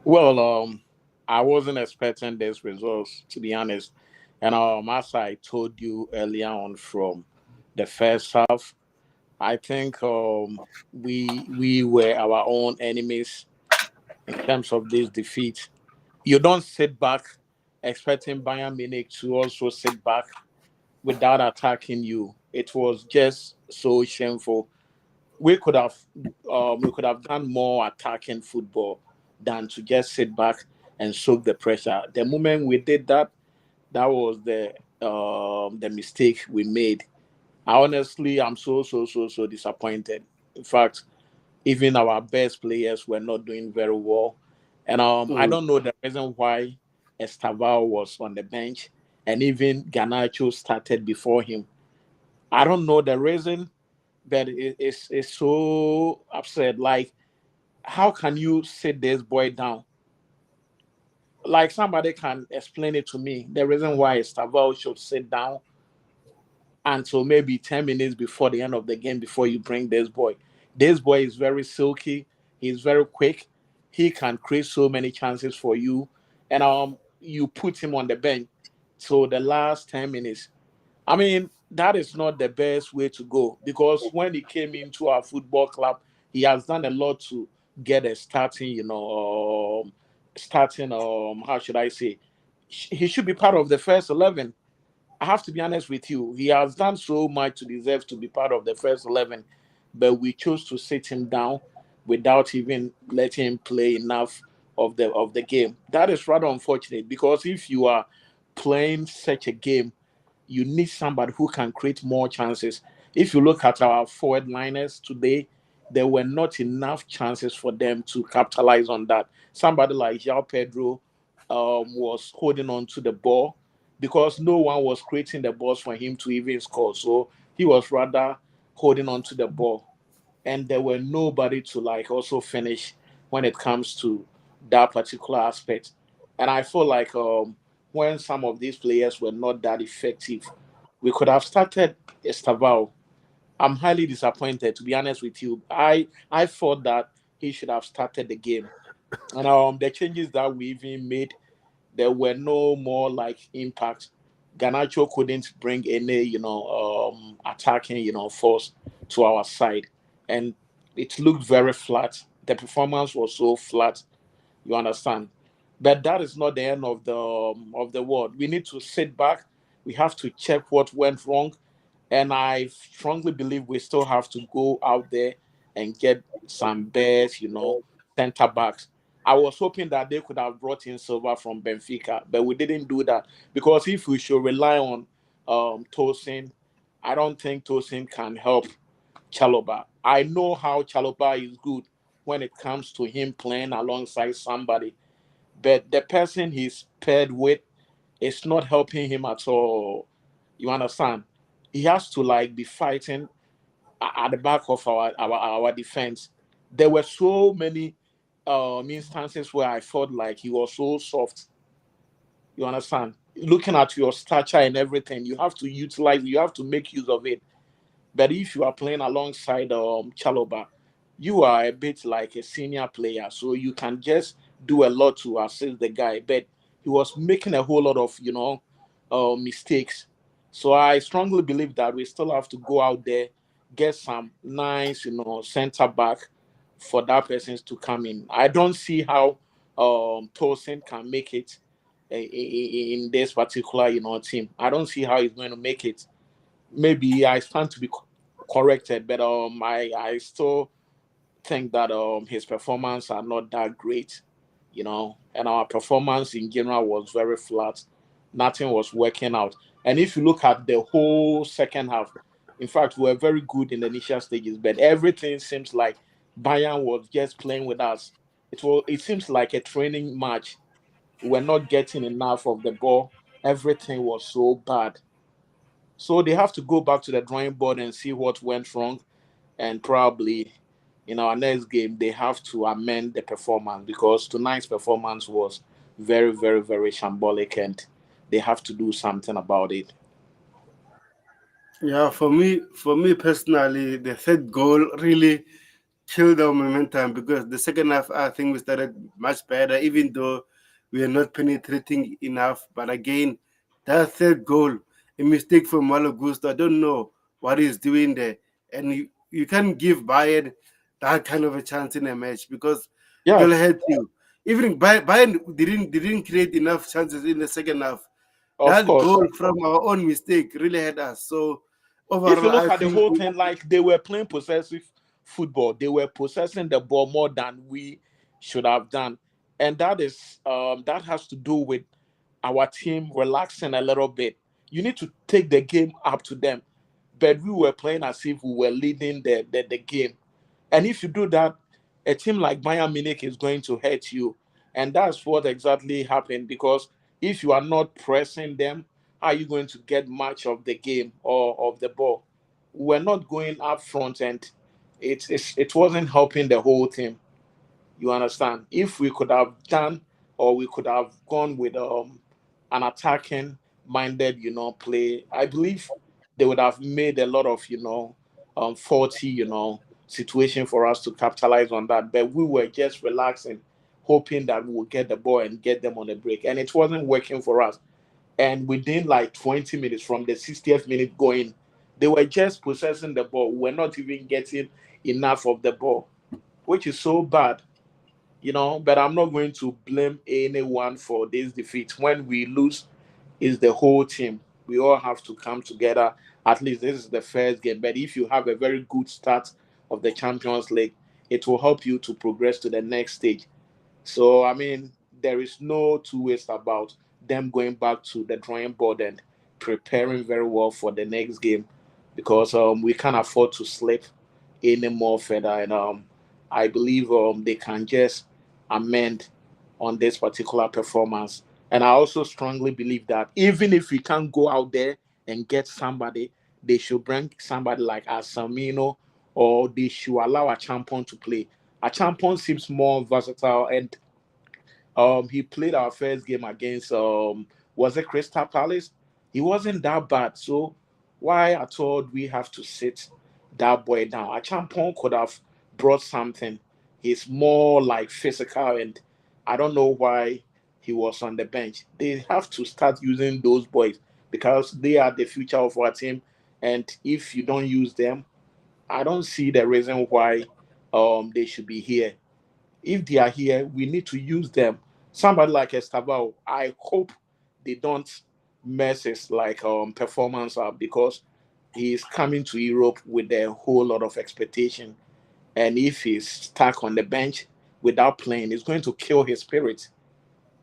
Well, I wasn't expecting this results to be honest, and as I told you earlier on from the first half, I think we were our own enemies in terms of this defeat. You don't sit back expecting Bayern Munich to also sit back without attacking you. It was just so shameful. We could have we could have done more attacking football than to just sit back and soak the pressure. The moment we did that, that was the mistake we made. Honestly, I'm so disappointed. In fact, even our best players were not doing very well. And I Mm, don't know the reason why Estaval was on the bench and even Ganacho started before him. I don't know the reason, but it's so upset. Like, how can you sit this boy down? Like, somebody can explain it to me. The reason why Estaval should sit down until maybe 10 minutes before the end of the game before you bring this boy. This boy is very silky, he's very quick, he can create so many chances for you, and you put him on the bench. So the last 10 minutes, I mean, that is not the best way to go because when he came into our football club, he has done a lot to get a starting, starting, how should I say, he should be part of the first 11. I have to be honest with you. He has done so much to deserve to be part of the first 11, but we chose to sit him down without even letting him play enough of the game. That is rather unfortunate because if you are playing such a game, you need somebody who can create more chances. If you look at our forward liners today, there were not enough chances for them to capitalize on that. Somebody like João Pedro was holding on to the ball because no one was creating the balls for him to even score. So he was rather holding on to the ball. And there were nobody to like also finish when it comes to that particular aspect. And I feel like when some of these players were not that effective, we could have started Estavao. I'm highly disappointed, to be honest with you. I thought that he should have started the game. And the changes that we even made, there were no more like impact. Ganacho couldn't bring any, attacking, force to our side, and it looked very flat. The performance was so flat. You understand? But that is not the end of the world. We need to sit back. We have to check what went wrong, and I strongly believe we still have to go out there and get some best, center backs. I was hoping that they could have brought in Silva from Benfica, but we didn't do that because if we should rely on Tosin, I don't think Tosin can help Chaloba. I know how Chaloba is good when it comes to him playing alongside somebody, but the person he's paired with is not helping him at all. You understand? He has to like be fighting at the back of our defense. There were so many instances where I felt like he was so soft. You understand? Looking at your stature and everything, you have to utilize, you have to make use of it. But if you are playing alongside Chaloba, you are a bit like a senior player, so you can just do a lot to assist the guy. But he was making a whole lot of mistakes. So I strongly believe that we still have to go out there, get some nice center back for that person to come in. I don't see how Tosin can make it in this particular team. I don't see how he's going to make it. Maybe I stand to be corrected, but I still think that his performance are not that great, and our performance in general was very flat. Nothing was working out. And if you look at the whole second half, in fact, we were very good in the initial stages, but everything seems like Bayern was just playing with us. It seems like a training match. We were not getting enough of the ball. Everything was so bad. So they have to go back to the drawing board and see what went wrong, and probably in our next game they have to amend the performance because tonight's performance was very, very shambolic, and they have to do something about it. Yeah, for me personally, the third goal really killed our momentum because the second half, I think we started much better, even though we are not penetrating enough. But again, that third goal, a mistake from Malo Gusto, I don't know what he's doing there. And you can't give Bayern that kind of a chance in a match because it'll Yes, hurt you. Even Bayern didn't create enough chances in the second half. of That course. goal from our own mistake really hurt us. So If you overall, look I at the think whole thing, like they were playing possessive football, they were possessing the ball more than we should have done, and that has to do with our team relaxing a little bit. You need to take the game up to them, but we were playing as if we were leading the game. And if you do that, a team like Bayern Munich is going to hurt you. And that's what exactly happened because if you are not pressing them, how are you going to get much of the game or of the ball? We're not going up front and it wasn't helping the whole team. You understand? If we could have done or we could have gone with an attacking minded, play, I believe they would have made a lot of, faulty, situation for us to capitalize on that. But we were just relaxing, hoping that we would get the ball and get them on the break. And it wasn't working for us. And within like 20 minutes from the 60th minute going, they were just possessing the ball. We're not even getting enough of the ball, which is so bad. But I'm not going to blame anyone for this defeat. When we lose, it's the whole team. We all have to come together. At least this is the first game. But if you have a very good start of the Champions League, it will help you to progress to the next stage. So, I mean, there is no two ways about them going back to the drawing board and preparing very well for the next game because we can't afford to slip any more further. And I believe they can just amend on this particular performance. And I also strongly believe that even if we can't go out there and get somebody, they should bring somebody like Asamino or they should allow a champion to play. A champion seems more versatile and he played our first game against was it Crystal Palace? He wasn't that bad. So why at all do we have to sit that boy down? A champion could have brought something. He's more like physical and I don't know why he was on the bench. They have to start using those boys because they are the future of our team. And if you don't use them, I don't see the reason why they should be here. If they are here, we need to use them. Somebody like Estabao, I hope they don't mess his like performance up because he's coming to Europe with a whole lot of expectation. And if he's stuck on the bench without playing, it's going to kill his spirit.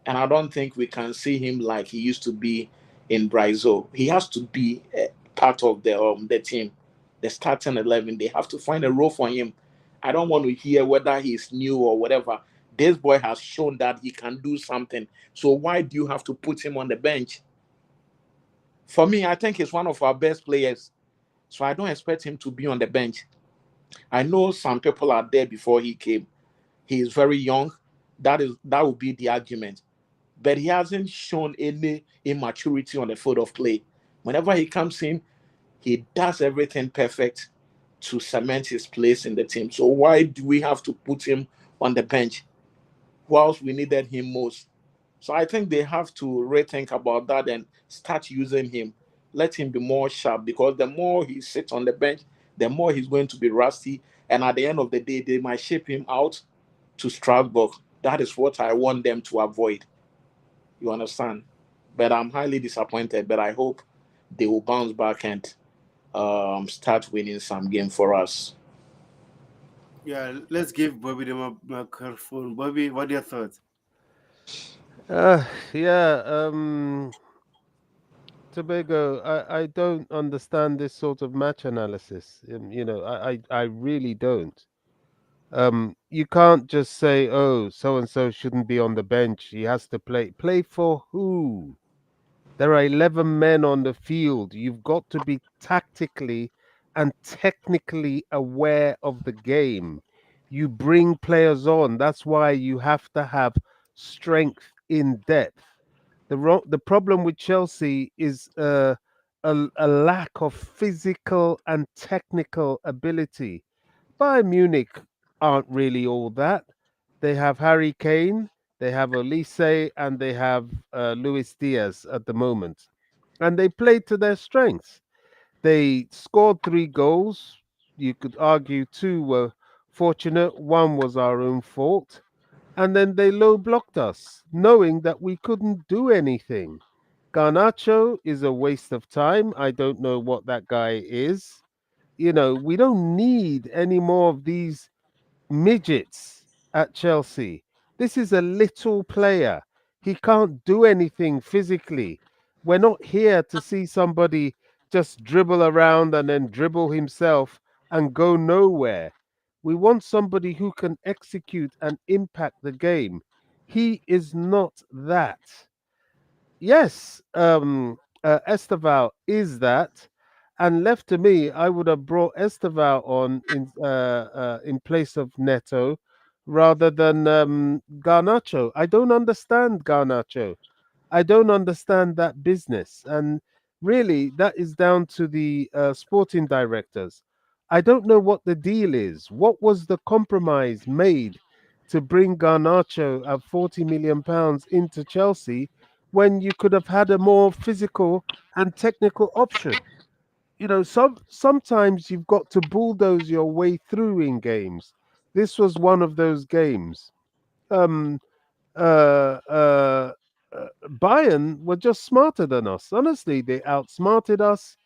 And I don't think we can see him like he used to be in Brazil. He has to be part of the team, the starting 11. They have to find a role for him. I don't want to hear whether he's new or whatever. This boy has shown that he can do something. So why do you have to put him on the bench? For me, I think he's one of our best players. So I don't expect him to be on the bench. I know some people are there before he came. He is very young. That would be the argument. But he hasn't shown any immaturity on the field of play. Whenever he comes in, he does everything perfect to cement his place in the team. So why do we have to put him on the bench whilst we needed him most? So I think they have to rethink about that and start using him. Let him be more sharp because the more he sits on the bench, the more he's going to be rusty. And at the end of the day, they might ship him out to Strasbourg. That is what I want them to avoid. You understand? But I'm highly disappointed. But I hope they will bounce back and start winning some game for us. yeah, let's give Bobby the microphone. Bobby, what are your thoughts? Yeah, Tobago, I don't understand this sort of match analysis. I really don't. You can't just say, oh, so and so shouldn't be on the bench. He has to play. Play for who? There are 11 men on the field. You've got to be tactically and technically aware of the game. You bring players on. That's why you have to have strength in depth. The problem with Chelsea is a lack of physical and technical ability. Bayern Munich aren't really all that. They have Harry Kane, they have Olise, and they have Luis Diaz at the moment. And they played to their strengths. They scored 3 goals. You could argue two were fortunate, one was our own fault. And then they low blocked us, knowing that we couldn't do anything. Garnacho is a waste of time. I don't know what that guy is. We don't need any more of these midgets at Chelsea. This is a little player. He can't do anything physically. We're not here to see somebody just dribble around and then dribble himself and go nowhere. We want somebody who can execute and impact the game. He is not that. Yes, Esteval is that, and left to me, I would have brought Esteval on in place of Neto rather than Garnacho. I don't understand Garnacho. I don't understand that business, and really, that is down to the sporting directors. I don't know what the deal is. What was the compromise made to bring Garnacho at 40 million pounds into Chelsea when you could have had a more physical and technical option? Sometimes you've got to bulldoze your way through in games. This was one of those games. Um, uh, uh, Bayern were just smarter than us. Honestly, they outsmarted us.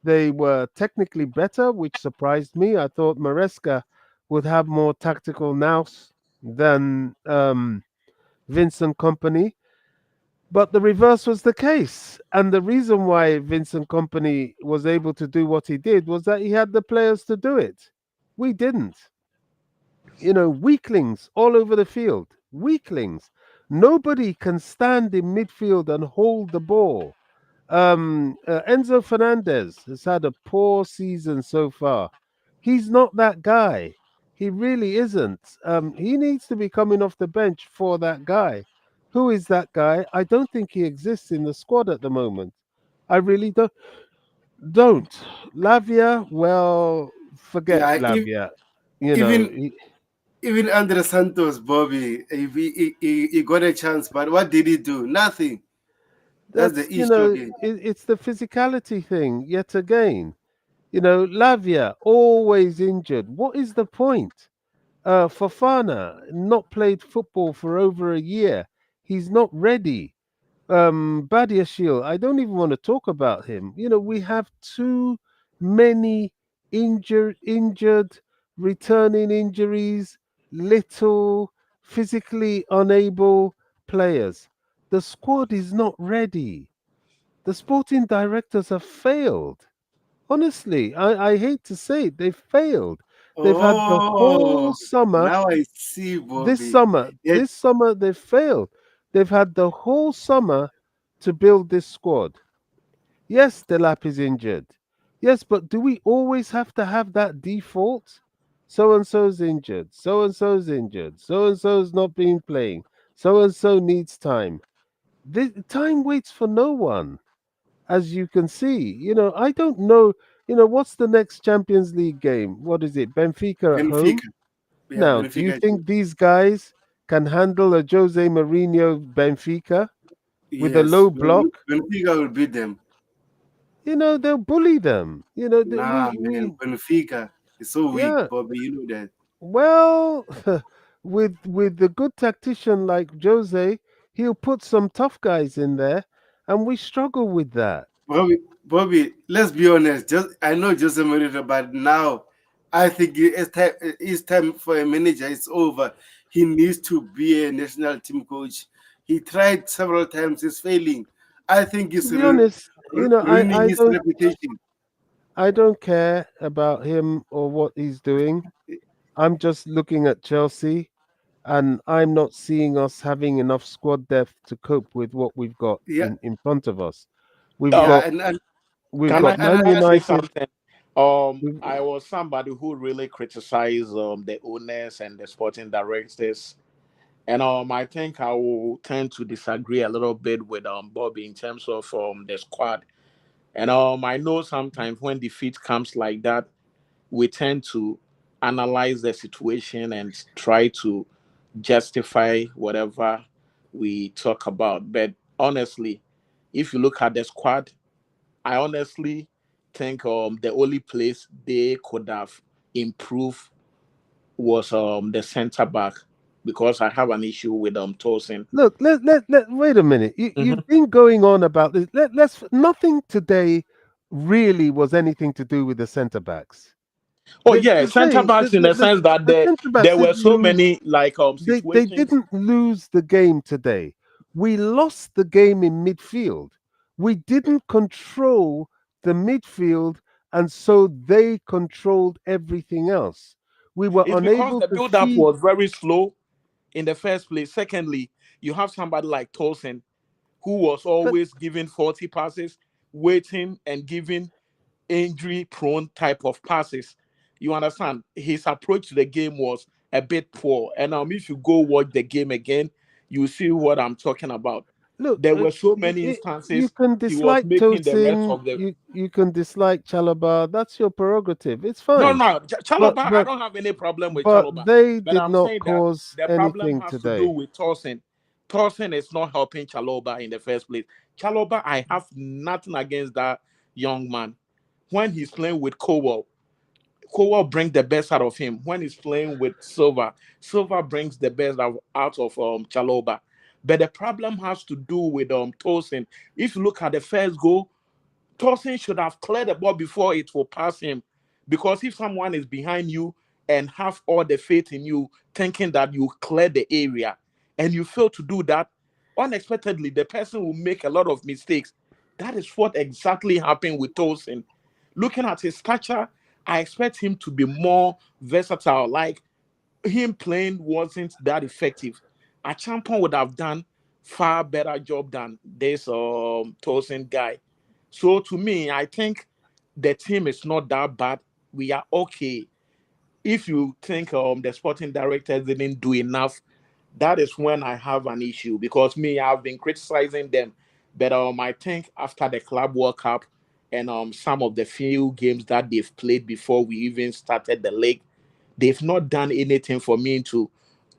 They were technically better, which surprised me. I thought Maresca would have more tactical nous than Vincent Company, but the reverse was the case. And the reason why Vincent Company was able to do what he did was that he had the players to do it. We didn't. Weaklings all over the field. Weaklings. Nobody can stand in midfield and hold the ball. Enzo Fernandez has had a poor season so far. He's not that guy. He really isn't. He needs to be coming off the bench for that guy. Who is that guy? I don't think he exists in the squad at the moment. I really don't. Lavia, well, forget Yeah, Lavia. You know, even even Andre Santos, Bobby, he got a chance, but what did he do? Nothing. That's the that's issue again. it's the physicality thing yet again. Lavia always injured. What is the point? Fofana not played football for over a year. He's not ready. Badiashile, I don't even want to talk about him. We have too many injured, returning injuries, little physically unable players. The squad is not ready. The sporting directors have failed. Honestly, I hate to say it, they've failed. They've had the whole Oh, summer, now I see, this Bobby. summer, Yet, this summer they've failed. They've had the whole summer to build this squad. Yes, Delap is injured. Yes, but do we always have to have that default? So and so's injured. So and so's injured. So and so's not been playing. So and so needs time. This time waits for no one, as you can see. I don't know. What's the next Champions League game? What is it? Benfica at home? Benfica. Yeah, Now, do you Benfica. think these guys can handle a Jose Mourinho Benfica with a Yes, low block? Benfica will beat them. They'll bully them. Nah, man, Benfica is so weak, Yeah. Bobby. You know that. Well, with the good tactician like Jose, he'll put some tough guys in there, and we struggle with that. Bobby, let's be honest. Just I know Jose Mourinho, but now I think it's time for a manager. It's over. He needs to be a national team coach. He tried several times. He's failing. I think To he's be honest, ruining his reputation. I don't care about him or what he's doing. I'm just looking at Chelsea, and I'm not seeing us having enough squad depth to cope with what we've got Yeah, in front of us. We've Um, yeah, got and we've can got I and Man can I say United. something? We've, I was somebody who really criticized the owners and the sporting directors, and I think I will tend to disagree a little bit with Bobby in terms of the squad. And I know sometimes when defeat comes like that, we tend to analyze the situation and try to justify whatever we talk about. But honestly, if you look at the squad, I honestly think the only place they could have improved was the center back, because I have an issue with Tosin. Look, wait a minute. Mhm. You've been going on about this. Nothing today really was anything to do with the centre backs. Oh yeah, center Today, backs in the sense that the there centre backs there were didn't so lose. many like They situations. didn't lose the game today. We lost the game in midfield. We didn't control the midfield, and so they controlled everything else. We were It's because unable the to build-up feed. was very slow in the first place. Secondly, you have somebody like Tosin who was But always giving 40 passes, waiting and giving injury prone type of passes. You understand? His approach to the game was a bit poor. And if you go watch the game again, you see what I'm talking about. look, There were so many you instances can he was dislike making the rest Tosin, of the. you can dislike Chalaba. That's your prerogative. It's No, fine. no, But Chaloba, I but don't have any problem with but Chaloba. they But did I'm not saying that cause the problem anything has to do today. with Torsen. Torsen is not helping Chaloba in the first place. Chaloba, I have nothing against that young man. When he's playing with Kowal, Kowal brings the best out of him. When he's playing with Silva, Silva brings the best out of Chaloba. But the problem has to do with Tosin. If you look at the first goal, Tosin should have cleared the ball before it will pass him. Because if someone is behind you and have all the faith in you, thinking that you clear the area, and you fail to do that, unexpectedly the person will make a lot of mistakes. That is what exactly happened with Tosin. Looking at his stature, I expect him to be more versatile. Like, him playing wasn't that effective. A champion would have done far better job than this Tosin guy. So to me, I think the team is not that bad. We are okay. If you think the sporting director didn't do enough, that is when I have an issue, because me, I've been criticizing them. But I think after the Club World Cup and some of the few games that they've played before we even started the league, they've not done anything for me to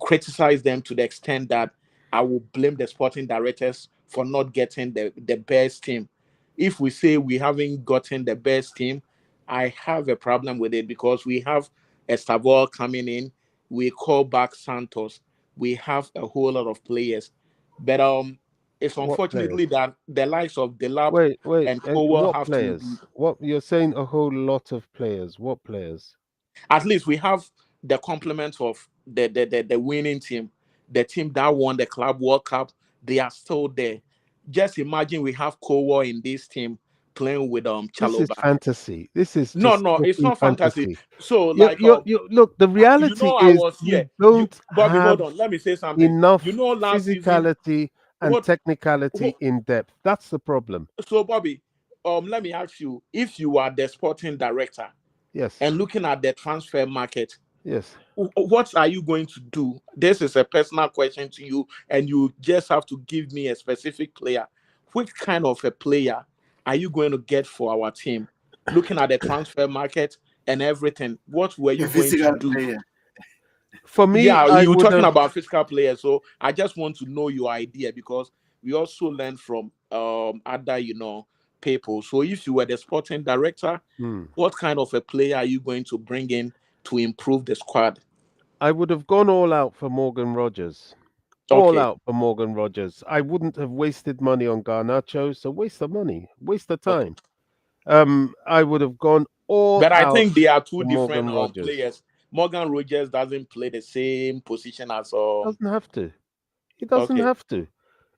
criticize them to the extent that I will blame the sporting directors for not getting the best team. If we say we haven't gotten the best team, I have a problem with it, because we have Estavol coming in, we call back Santos, we have a whole lot of players. But it's What unfortunately players? that the likes of Delap Wait. and Cowell What have to be. players? What you're saying? A whole lot of players. What players? At least we have the complement of the winning team, the team that won the Club World Cup. They are still there. Just imagine we have Kowa in this team playing with This is Chaloba. fantasy. This is No, just no, it's strictly not fantasy. fantasy. So like Look, the reality I is was we here. You don't Bobby, hold have on. Let me say something. enough Last season, physicality and what, technicality what in depth. That's the problem. so Bobby, let me ask you, if you are the sporting director Yes, and looking at the transfer market, yes. what are you going to do? This is a personal question to you, and you just have to give me a specific player. Which kind of a player are you going to get for our team? Looking at the transfer market and everything, what were A you going to physical do? player. For me, Yeah, I you were would talking have. about physical players, so I just want to know your idea, because we also learn from other people. So if you were the sporting director, Hmm, what kind of a player are you going to bring in to improve the squad? I would have gone all out for Morgan Rogers. All Okay. out for Morgan Rogers. I wouldn't have wasted money on Garnacho. So waste of money, waste of Okay. time. I would have gone all But I out think they are two for different Morgan Rogers. players. Morgan Rogers doesn't play the same position as Doesn't have to. He doesn't okay. have to.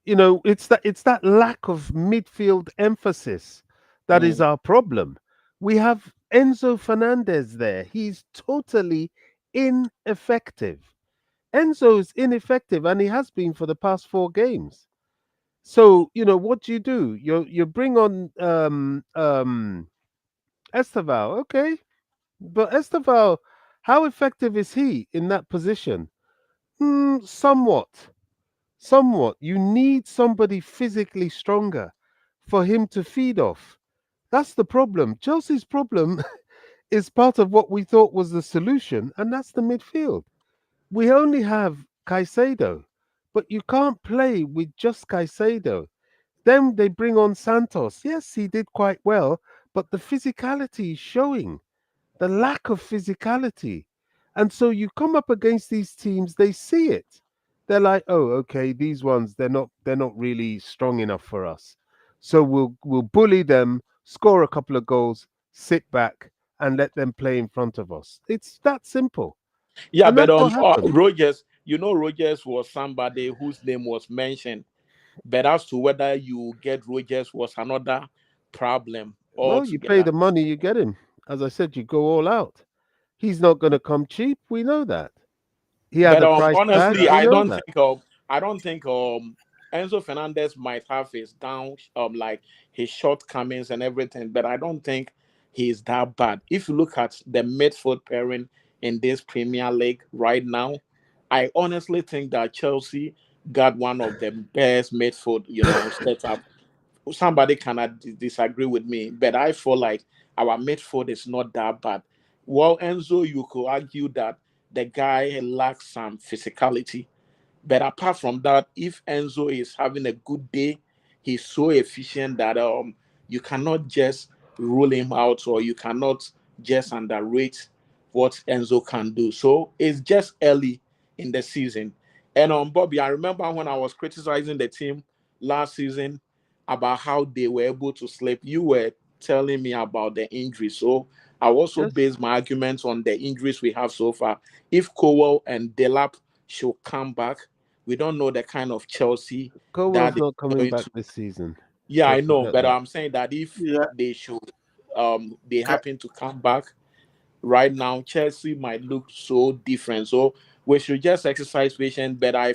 It's that lack of midfield emphasis that is Mm. our problem. We have Enzo Fernandez there. He's totally ineffective. Enzo is ineffective, and he has been for the past 4 games. So what do? You bring on Esteval, okay, but Esteval, how effective is he in that position? Somewhat. Somewhat. You need somebody physically stronger for him to feed off. That's the problem. Chelsea's problem is part of what we thought was the solution, and that's the midfield. We only have Caicedo, but you can't play with just Caicedo. Then they bring on Santos. Yes, he did quite well, but the physicality is showing, the lack of physicality. And so you come up against these teams, they see it. They're like, "Oh, okay, these ones they're not really strong enough for us. So we'll bully them, score a couple of goals, sit back and let them play in front of us." It's that simple. Yeah, And but that's what happened. Rogers, Rogers was somebody whose name was mentioned. But as to whether you get Rogers was another problem Well, you pay altogether. the money, you get him. As I said, you go all out. He's not going to come cheap. We know that. He had But a price tag. honestly, We know that. I don't think Enzo Fernandez might have his down like his shortcomings and everything, but I don't think he's that bad. If you look at the midfield pairing in this Premier League right now, I honestly think that Chelsea got one of the best midfield, setup. Somebody cannot disagree with me, but I feel like our midfield is not that bad. Well, Enzo, you could argue that the guy lacks some physicality, but apart from that, if Enzo is having a good day, he's so efficient that you cannot just rule him out, or you cannot just underrate what Enzo can do. So it's just early in the season. And Bobby, I remember when I was criticizing the team last season about how they were able to sleep, you were telling me about the injuries. So I also Yes, based my arguments on the injuries we have so far. If Cowell and Delap should come back, we don't know the kind of Chelsea Cowell's that is not coming going back to. this season. Yeah, I Don't know, forget but that. I'm saying that if Yeah, they should, they ca- happen to come back, right now Chelsea might look so different. So we should just exercise patience. But I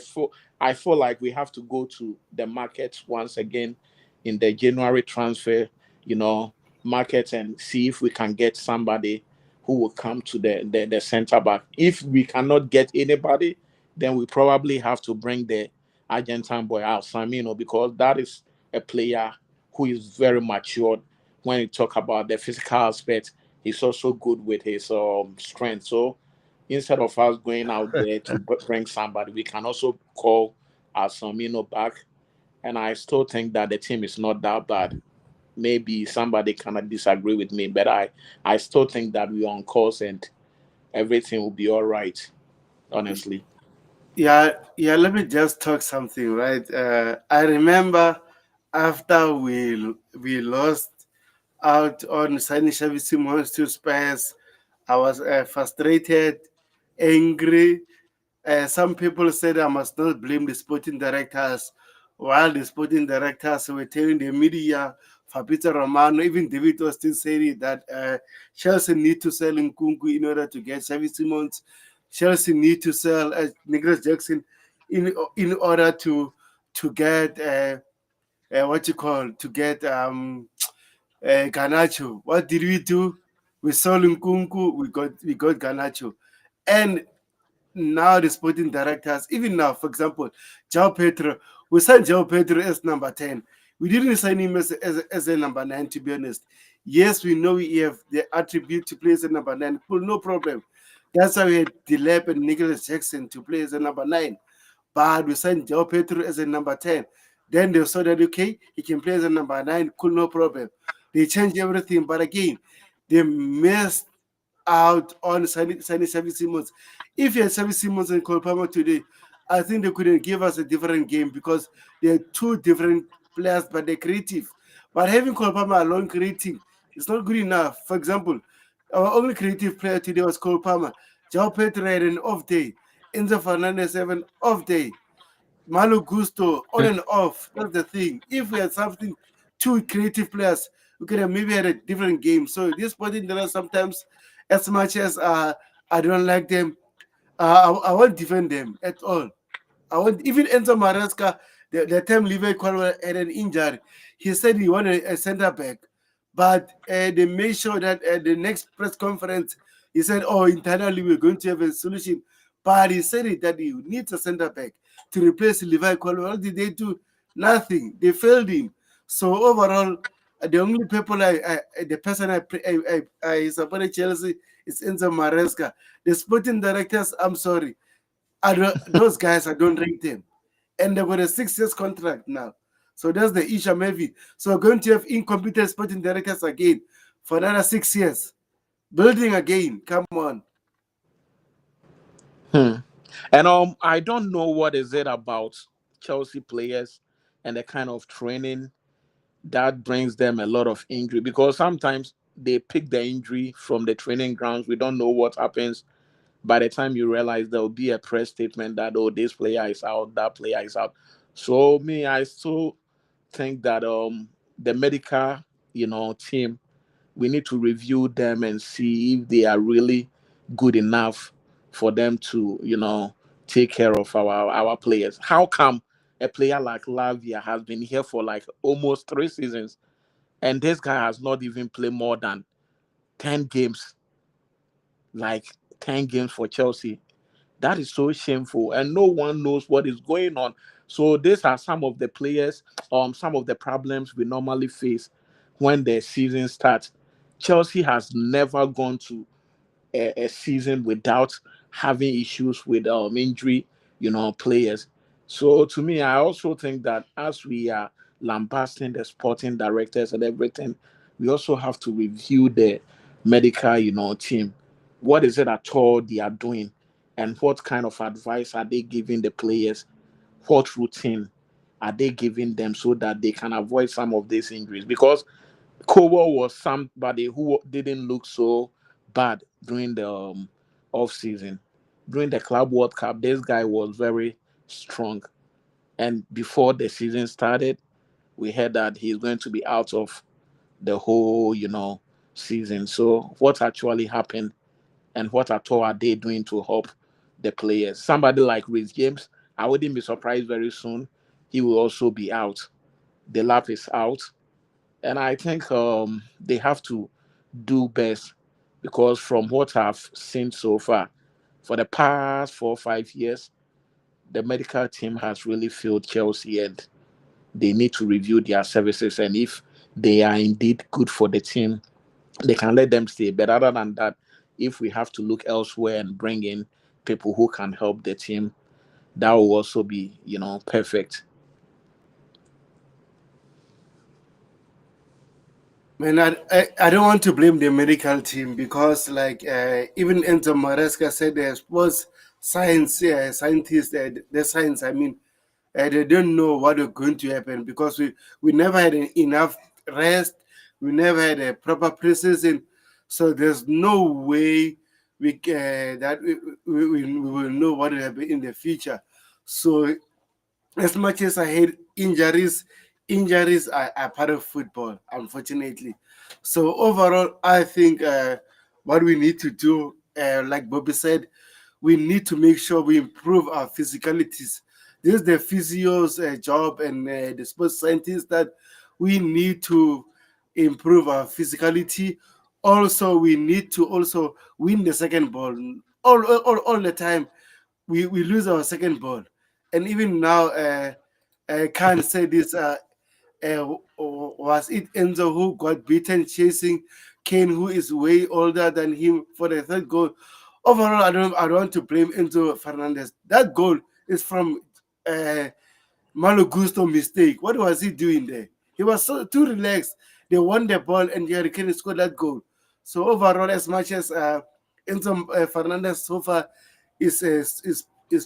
feel like we have to go to the market once again in the January transfer, you know, market, and see if we can get somebody who will come to the center back. If we cannot get anybody, then we probably have to bring the Argentine boy out, Samino, because that is a player who is very matured when you talk about the physical aspect. He's also good with his strength. So instead of us going out there to bring somebody, we can also call our Samino back. And I still think that the team is not that bad. Maybe somebody cannot disagree with me, but I still think that we're on course and everything will be all right. Honestly. yeah. Let me just talk something, right? I remember after we lost out on signing Xavi Simons to Spurs, I was frustrated, angry. Some people said I must not blame the sporting directors, while the sporting directors were telling the media, Fabrizio Romano, even David Austin said it, that Chelsea need to sell Nkunku in order to get Xavi Simons. Chelsea need to sell Nicholas Jackson in order to get what you call to get Ganacho. What did we do? We sold Nkunku. We got Ganacho, and now the sporting directors, even now, for example, João Pedro, we signed João Pedro as number 10. We didn't sign him as a number 9, to be honest. Yes, we know we have the attribute to play as a number 9. Cool, no problem. That's why we had Delep and Nicholas Jackson to play as a number 9. But we signed João Pedro as a number 10. Then they saw that, okay, he can play as a number 9. Cool, no problem. They changed everything. But again, they messed out on signing Xavi Simons. If you had Xavi Simons and Cole Palmer today, I think they couldn't give us a different game because they're two different players, but they're creative. But having Cole Palmer alone creating is not good enough. For example, our only creative player today was Cole Palmer. João Pedro had an off day. Enzo Fernandez had an off day. Malo Gusto on and off. That's the thing. If we had something, two creative players, we could have maybe had a different game. So this sporting there sometimes, as much as I don't like them, I won't defend them at all. I want even Enzo Maresca, the time Levi Colwell had an injury, he said he wanted a center back, but they made sure that at the next press conference, he said, "Oh, internally we're going to have a solution." But he said it that he needs a center back to replace Levi Colwell. What did they do? Nothing. They failed him. So overall, The only people the person I supported Chelsea is Enzo Maresca. The sporting directors, I'm sorry, those guys I don't rate them, and they got a 6 years contract now. So that's the issue, maybe. So we're going to have incompetent sporting directors again for another 6 years. Building again. Come on. Hmm. And I don't know what is it about Chelsea players and the kind of training that brings them a lot of injury, because sometimes they pick the injury from the training grounds. We don't know what happens. By the time you realize, there will be a press statement that, oh, this player is out, that player is out. So me, I still think that the medical, team, we need to review them and see if they are really good enough for them to, take care of our players. How come a player like Lavia has been here for like almost 3 seasons, and this guy has not even played more than 10 games, like 10 games for Chelsea? That is so shameful, and no one knows what is going on. So these are some of the players, some of the problems we normally face when the season starts. Chelsea has never gone to a season without having issues with injury, players. So to me, I also think that as we are lambasting the sporting directors and everything, we also have to review the medical, team. What is it at all they are doing, and what kind of advice are they giving the players? What routine are they giving them so that they can avoid some of these injuries? Because Cowell was somebody who didn't look so bad during the off season. During the Club World Cup, this guy was very strong. And before the season started, we heard that he's going to be out of the whole, season. So what actually happened, and what at all are they doing to help the players? Somebody like Rhys James, I wouldn't be surprised very soon. He will also be out. The lap is out. And I think they have to do best, because from what I've seen so far, for the past 4 or 5 years, the medical team has really failed Chelsea, and they need to review their services. And if they are indeed good for the team, they can let them stay. But other than that, if we have to look elsewhere and bring in people who can help the team, that will also be, perfect. Man, I don't want to blame the medical team because, like, even Enzo Maresca said, there was scientists, the science, I mean, they don't know what is going to happen because we never had enough rest, we never had a proper preseason, so there's no way that we will know what will happen in the future. So as much as I hate injuries, injuries are part of football, unfortunately. So overall, I think what we need to do, like Bobby said, we need to make sure we improve our physicalities. This is the physio's job and the sports scientists that we need to improve our physicality. Also, we need to also win the second ball. All the time, we lose our second ball. And even now, I can't say this. Was it Enzo who got beaten chasing Kane, who is way older than him for the third goal? Overall, I don't want to blame Enzo Fernandez. That goal is from uh, Malo Gusto mistake. What was he doing there? He was so too relaxed. They won the ball and Harry Kane scored that goal. So overall, as much as Enzo Fernandez so far is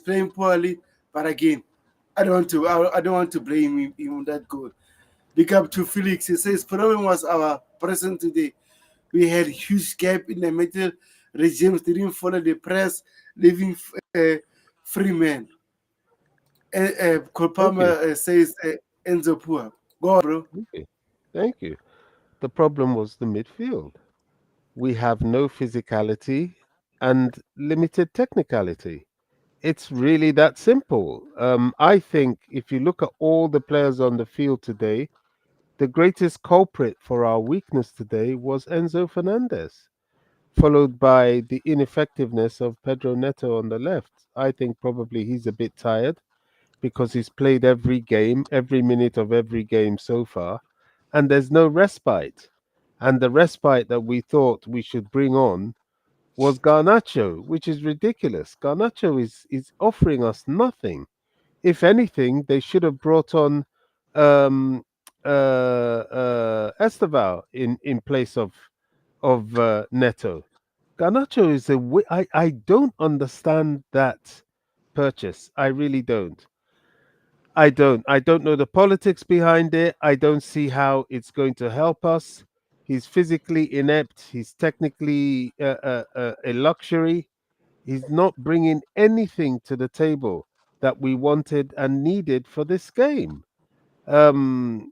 playing poorly, but again, I don't want to blame him on that goal. Big up to Felix. He says problem was our present today. We had huge gap in the middle. Regimes didn't follow the press, leaving free men. Kopama Okay. says Enzo Pua. Go on, bro. Okay. Thank you. The problem was the midfield. We have no physicality and limited technicality. It's really that simple. I think if you look at all the players on the field today, the greatest culprit for our weakness today was Enzo Fernandez, followed by the ineffectiveness of Pedro Neto on the left. I think probably he's a bit tired because he's played every game, every minute of every game so far. and there's no respite. And the respite that we thought we should bring on was Garnacho, which is ridiculous. Garnacho is offering us nothing. If anything, they should have brought on um, Esteval in place of Neto. Garnacho is I don't understand that purchase. I really don't. I don't know the politics behind it. I don't see how it's going to help us. He's physically inept. He's technically a luxury. He's not bringing anything to the table that we wanted and needed for this game. Um,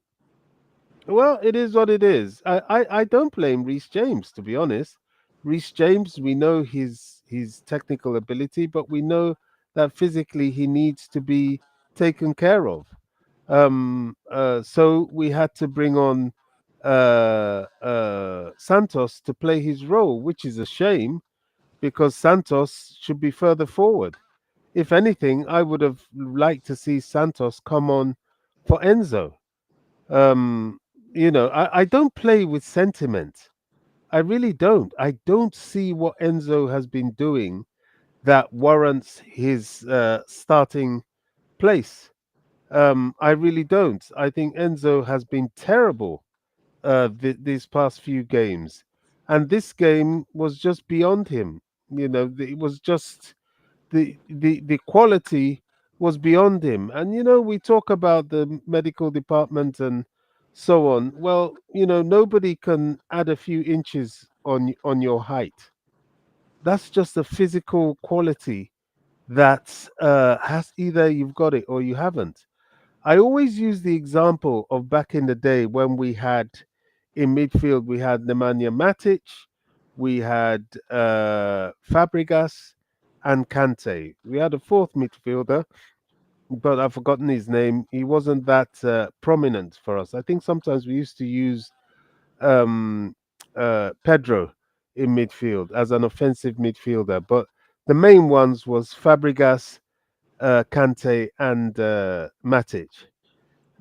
well, it is what it is. I don't blame Reece James, to be honest. Reece James, we know his technical ability, but we know that physically he needs to be taken care of. So we had to bring on Santos to play his role, which is a shame because Santos should be further forward. If anything, I would have liked to see Santos come on for Enzo. Um, I don't play with sentiment. I really don't. I don't see what Enzo has been doing that warrants his starting place. I really don't. I think Enzo has been terrible these past few games, and this game was just beyond him. It was just the quality was beyond him. And we talk about the medical department and so on. Well, nobody can add a few inches on your height. That's just a physical quality that has either you've got it or you haven't. I always use the example of back in the day when we had in midfield, we had Nemanja Matic, we had Fabregas, and Kante. We had a fourth midfielder, but I've forgotten his name. He wasn't that prominent for us. I think sometimes we used to use um, Pedro in midfield as an offensive midfielder, but the main ones was Fabregas, Kante, and Matic.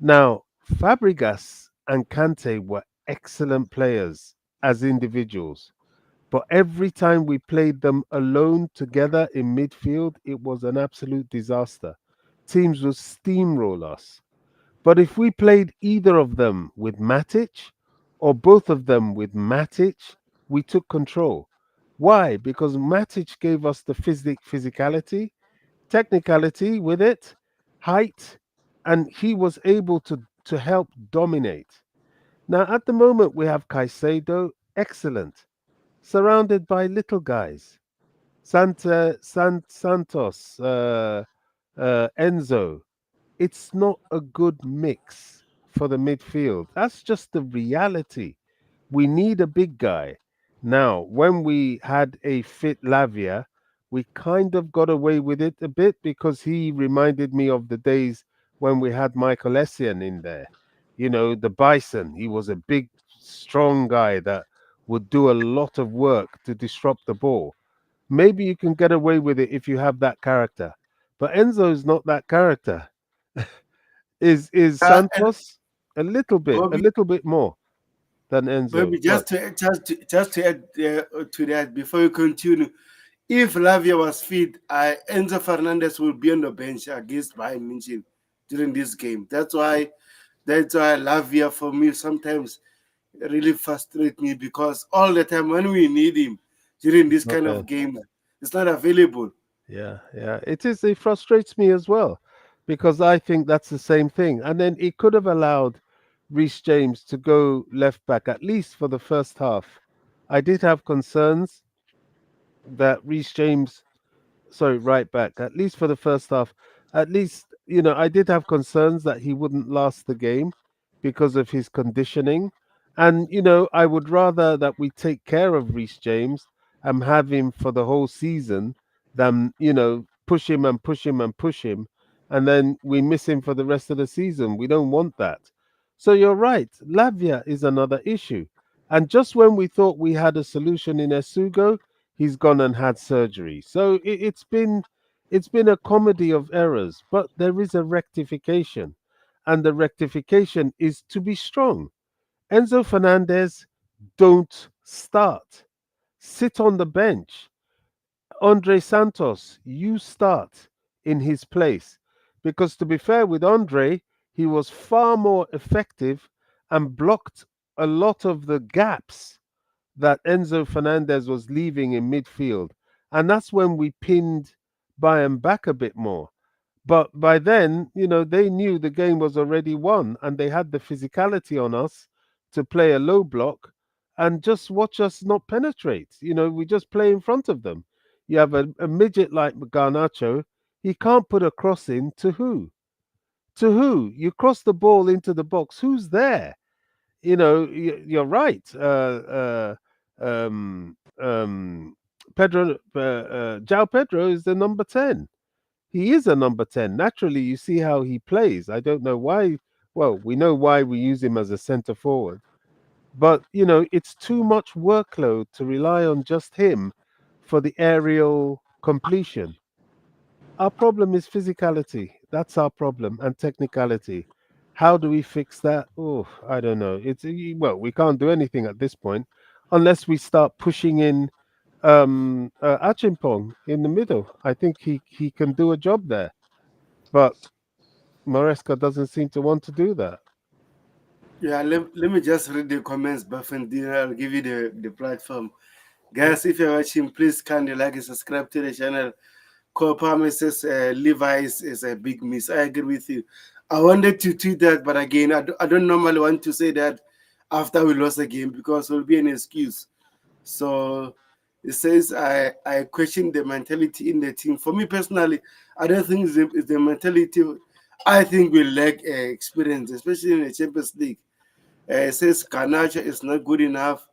Now, Fabregas and Kante were excellent players as individuals, but every time we played them alone together in midfield, it was an absolute disaster. Teams would steamroll us. But if we played either of them with Matic or both of them with Matic, we took control. Why? Because Matic gave us the physicality, technicality with it, height, and he was able to help dominate. Now, at the moment, we have Caicedo, excellent, surrounded by little guys. Santos, Enzo. It's not a good mix for the midfield. That's just the reality. We need a big guy. Now, when we had a fit Lavia, we kind of got away with it a bit because he reminded me of the days when we had Michael Essien in there. The Bison. He was a big, strong guy that would do a lot of work to disrupt the ball. Maybe you can get away with it if you have that character. But Enzo's not that character. Is And Santos a Bobby, little bit more than Enzo? Bobby, But just to add to that before you continue, if Lavia was fit, Enzo Fernandez will be on the bench against Bayern Munich during this game. That's why Lavia for me sometimes really frustrates me because all the time when we need him during this not kind there. of games, it's not available. Yeah, yeah. It is. It frustrates me as well because I think that's the same thing. And then it could have allowed Reece James to go left back at least for the first half. I did have concerns that Reece James sorry, right back, at least for the first half. At least, I did have concerns that he wouldn't last the game because of his conditioning. And, I would rather that we take care of Reece James and have him for the whole season than, push him and push him and push him. And then we miss him for the rest of the season. We don't want that. So you're right. Lavia is another issue. And just when we thought we had a solution in Esugo, he's gone and had surgery. So it's been a comedy of errors, but there is a rectification, and the rectification is to be strong. Enzo Fernandez, don't start. Sit on the bench. Andre Santos, you start in his place. Because to be fair with Andre, he was far more effective and blocked a lot of the gaps that Enzo Fernandez was leaving in midfield. And that's when we pinned Bayern back a bit more. But by then, they knew the game was already won and they had the physicality on us to play a low block and just watch us not penetrate. We just play in front of them. You have a midget like Garnacho, he can't put a cross in to who? To who? You cross the ball into the box, who's there? You're right. Pedro, Jao Pedro is the number 10. He is a number 10. Naturally, you see how he plays. I don't know why. Well, we know why we use him as a center forward. But, it's too much workload to rely on just him for the aerial completion. Our problem is physicality. That's our problem, and technicality. How do we fix that? Oh, I don't know. Well, we can't do anything at this point unless we start pushing in Achimpong in the middle. I think he can do a job there, but Maresca doesn't seem to want to do that. Yeah, let me just read the comments, Buffin. I'll give you the platform. Guys, if you're watching, please kindly like and subscribe to the channel. Cole says Levi is a big miss. I agree with you. I wanted to tweet that, but again, I don't normally want to say that after we lost the game because it will be an excuse. So it says I question the mentality in the team. For me personally, I don't think it's the mentality. I think we lack experience, especially in the Champions League. It says Garnacho is not good enough.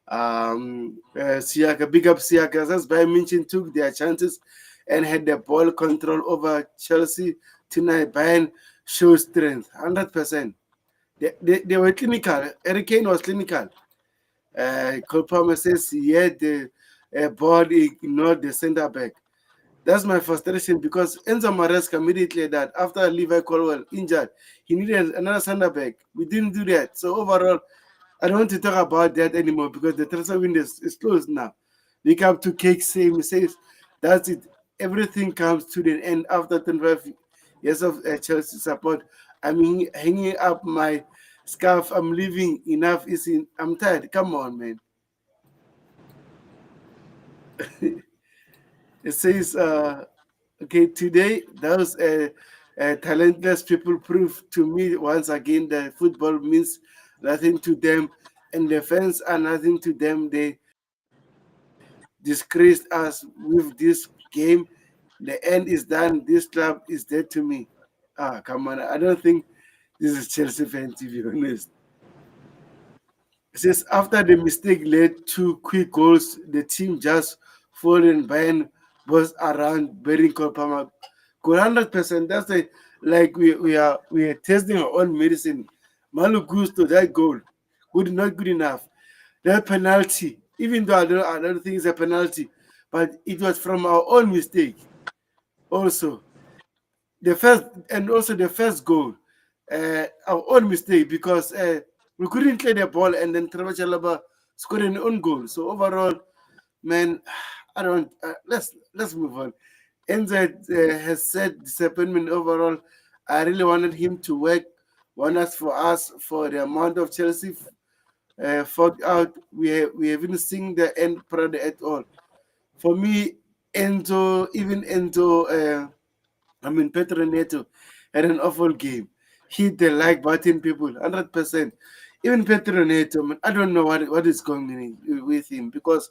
Siaka, big up Siaka. As Bayern Munich took their chances and had the ball control over Chelsea tonight. Bayern showed strength, 100%. They were clinical. Eric Kane was clinical. Cole Palmer says he had the ball ignored the centre back. That's my frustration because Enzo Maresca immediately that after Levi Colwell injured, he needed another centre back. We didn't do that. So overall, I don't want to talk about that anymore because the transfer window is closed now. We come to Cake same says that's it. Everything comes to the end after 25 years of Chelsea support. I'm hanging up my scarf. I'm leaving. Enough is in. I'm tired. Come on, man. It says, okay, today those talentless people prove to me once again that football means nothing to them and the fans are nothing to them. They disgraced us with this game. The end is done. This club is dead to me. Ah, come on. I don't think this is Chelsea fan, to be honest. It says after the mistake led to quick goals, the team just fallen Bayern was around bearing Kopama. 100%. That's like we are testing our own medicine. Malu Gusto, that goal, good not good enough. That penalty, even though I don't think it's a penalty, but it was from our own mistake. Also, the first goal, our own mistake because we couldn't clear the ball and then Trevor Chalaba scored an own goal. So overall, man, I don't. Let's move on. NZ has said disappointment overall. I really wanted him to work wonders for us for the amount of Chelsea fought out. We haven't seen the end product at all. For me, Enzo. Petro Neto had an awful game. Hit the like button, people, 100%. Even Petro Neto, man, I don't know what is going on with him because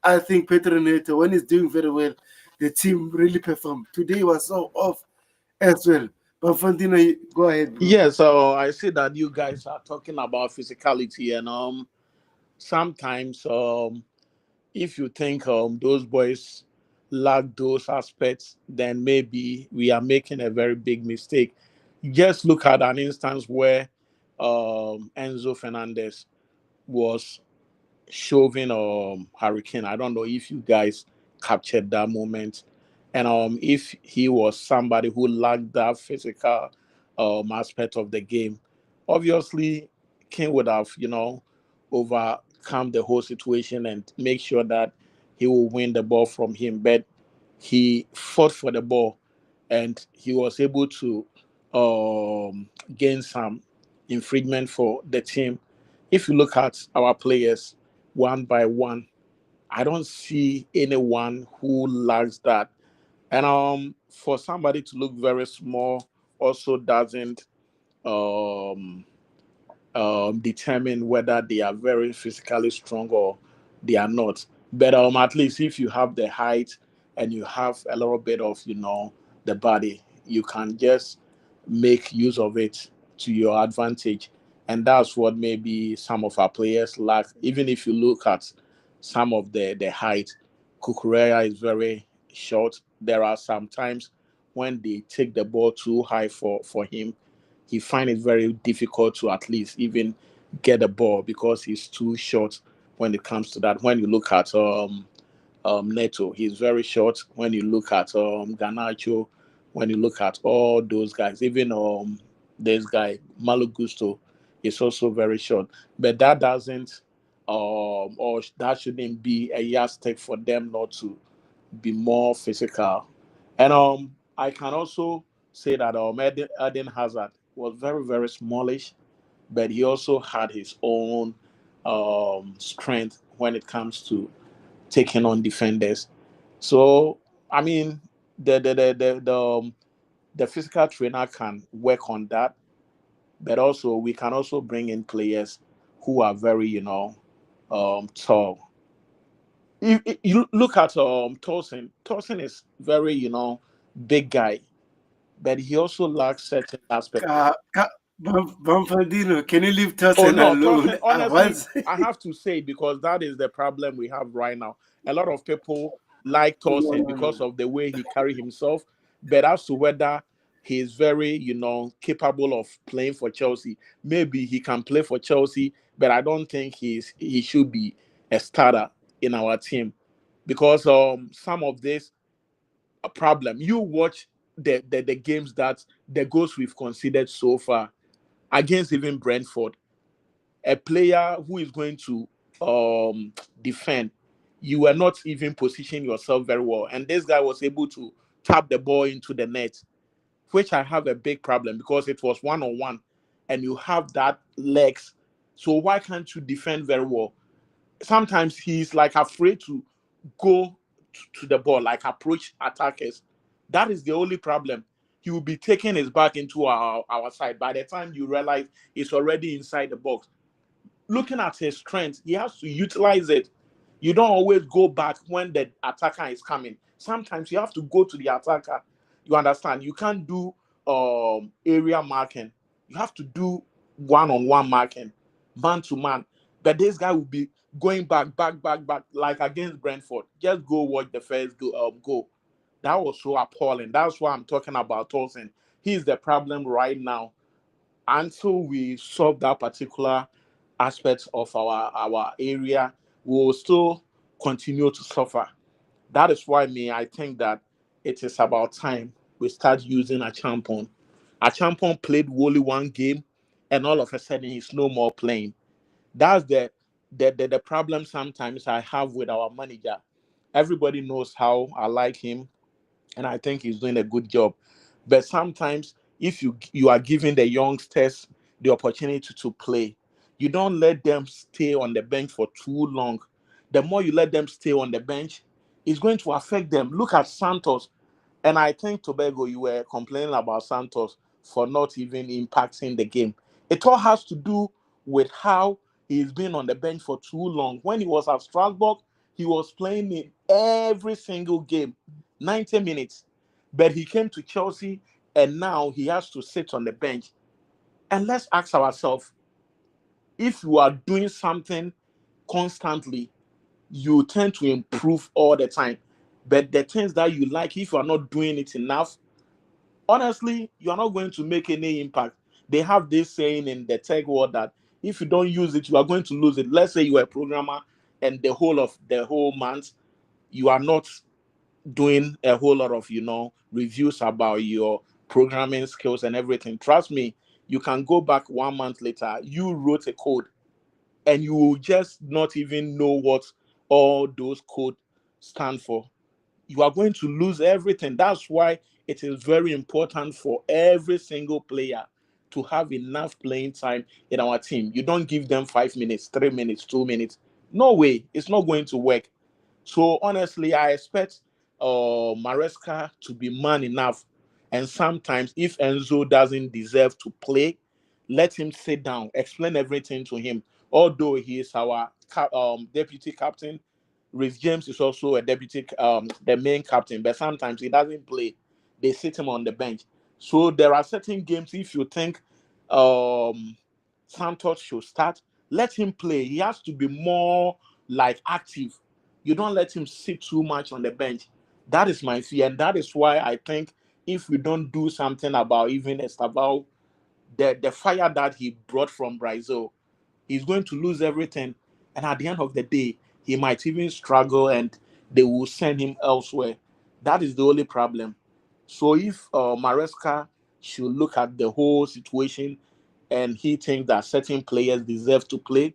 I think Petro Neto, when he's doing very well, the team really performed. Today was so off as well. But Fantino, go ahead, bro. Yeah, so I see that you guys are talking about physicality, and sometimes if you think those boys lack those aspects, then maybe we are making a very big mistake. Just look at an instance where Enzo Fernandez was shoving Hurricane. I don't know if you guys captured that moment, and if he was somebody who lacked that physical aspect of the game, obviously King would have, overcome the whole situation and make sure that he will win the ball from him. But he fought for the ball and he was able to gain some infringement for the team. If you look at our players one by one, I don't see anyone who lacks that. And for somebody to look very small also doesn't um, determine whether they are very physically strong or they are not. But at least if you have the height and you have a little bit of the body, you can just make use of it to your advantage. And that's what maybe some of our players lack. Even if you look at some of the height, Kukurea is very short. There are some times when they take the ball too high for him, he find it very difficult to at least even get the ball because he's too short when it comes to that. When you look at Neto, he's very short. When you look at Ganacho, when you look at all those guys, even this guy Malo Gusto is also very short. But that doesn't or that shouldn't be a yardstick for them not to be more physical. And I can also say that Eden Hazard was very, very smallish, but he also had his own strength when it comes to taking on defenders. So I mean, the physical trainer can work on that, but also we can also bring in players who are very, tall. You look at Tosin. Tosin is very, big guy, but he also lacks certain aspects. Bamfordino, can you leave Oh Tosin no, alone? Tosin. Honestly, Once, I have to say because that is the problem we have right now. A lot of people like no, Tosin no, no. because of the way he carry himself, but as to whether he is very, capable of playing for Chelsea, maybe he can play for Chelsea, but I don't think he should be a starter in our team because some of this a problem. You watch the games that the goals we've considered so far against even Brentford, a player who is going to defend, you were not even positioning yourself very well, and this guy was able to tap the ball into the net, which I have a big problem because it was 1-on-1, and you have that legs. So why can't you defend very well? Sometimes he's like afraid to go to the ball, like approach attackers. That is the only problem. He will be taking his back into our side. By the time you realize it's already inside the box, looking at his strength, he has to utilize it. You don't always go back when the attacker is coming. Sometimes you have to go to the attacker. You understand? You can't do area marking. You have to do one-on-one marking, man to man. But this guy will be going back, back, back, back, like against Brentford. Just go watch the first goal. That was so appalling. That's why I'm talking about Tolson. He's the problem right now until we solve that particular aspect of our area, we will still continue to suffer. That is why I think that it is about time we start using a champion. A champion played only one game, and all of a sudden he's no more playing. That's the problem sometimes I have with our manager. Everybody knows how I like him and I think he's doing a good job. But sometimes, if you are giving the youngsters the opportunity to play, you don't let them stay on the bench for too long. The more you let them stay on the bench, it's going to affect them. Look at Santos, and I think Tobago, you were complaining about Santos for not even impacting the game. It all has to do with how he's been on the bench for too long. When he was at Strasbourg, he was playing in every single game, 90 minutes. But he came to Chelsea and now he has to sit on the bench. And let's ask ourselves if you are doing something constantly, you tend to improve all the time. But the things that you like, if you are not doing it enough, honestly, you are not going to make any impact. They have this saying in the tech world that if you don't use it, you are going to lose it. Let's say you are a programmer and the whole of the whole month, you are not doing a whole lot of reviews about your programming skills and everything. Trust me, you can go back 1 month later, you wrote a code, and you will just not even know what all those codes stand for. You are going to lose everything. That's why it is very important for every single player to have enough playing time in our team. You don't give them 5 minutes, 3 minutes, 2 minutes. No way. It's not going to work. So honestly, I expect Maresca to be man enough. And sometimes, if Enzo doesn't deserve to play, let him sit down, explain everything to him. Although he is our deputy captain, Rhys James is also a deputy, the main captain, but sometimes he doesn't play. They sit him on the bench. So there are certain games. If you think um, Santos should start, let him play. He has to be more like active. You don't let him sit too much on the bench. That is my fear, and that is why I think if we don't do something about even Estaval, the fire that he brought from Brazil, he's going to lose everything. And at the end of the day, he might even struggle and they will send him elsewhere. That is the only problem. So if Maresca should look at the whole situation and he thinks that certain players deserve to play,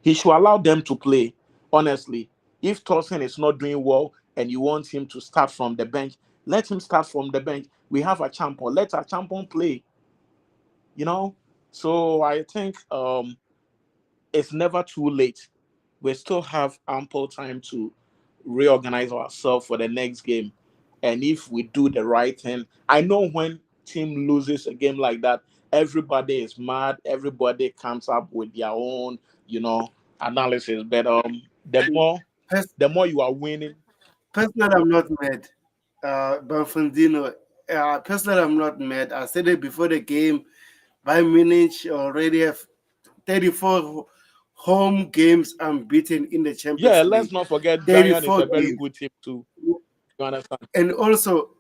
he should allow them to play. Honestly, if Torsen is not doing well and you want him to start from the bench, let him start from the bench. We have a champion. Let our champion play. You know. So I think it's never too late. We still have ample time to reorganize ourselves for the next game. And if we do the right thing, I know when team loses a game like that, everybody is mad. Everybody comes up with their own, analysis. But Pers- the more you are winning, Personally, I'm not mad. Banfondino, personally, I'm not mad. I said it before the game. Bayern Munich already have 34 home games unbeaten in the yeah. Champions Let's League. not forget Bayern is 34 a very games. good team too. You understand? And also,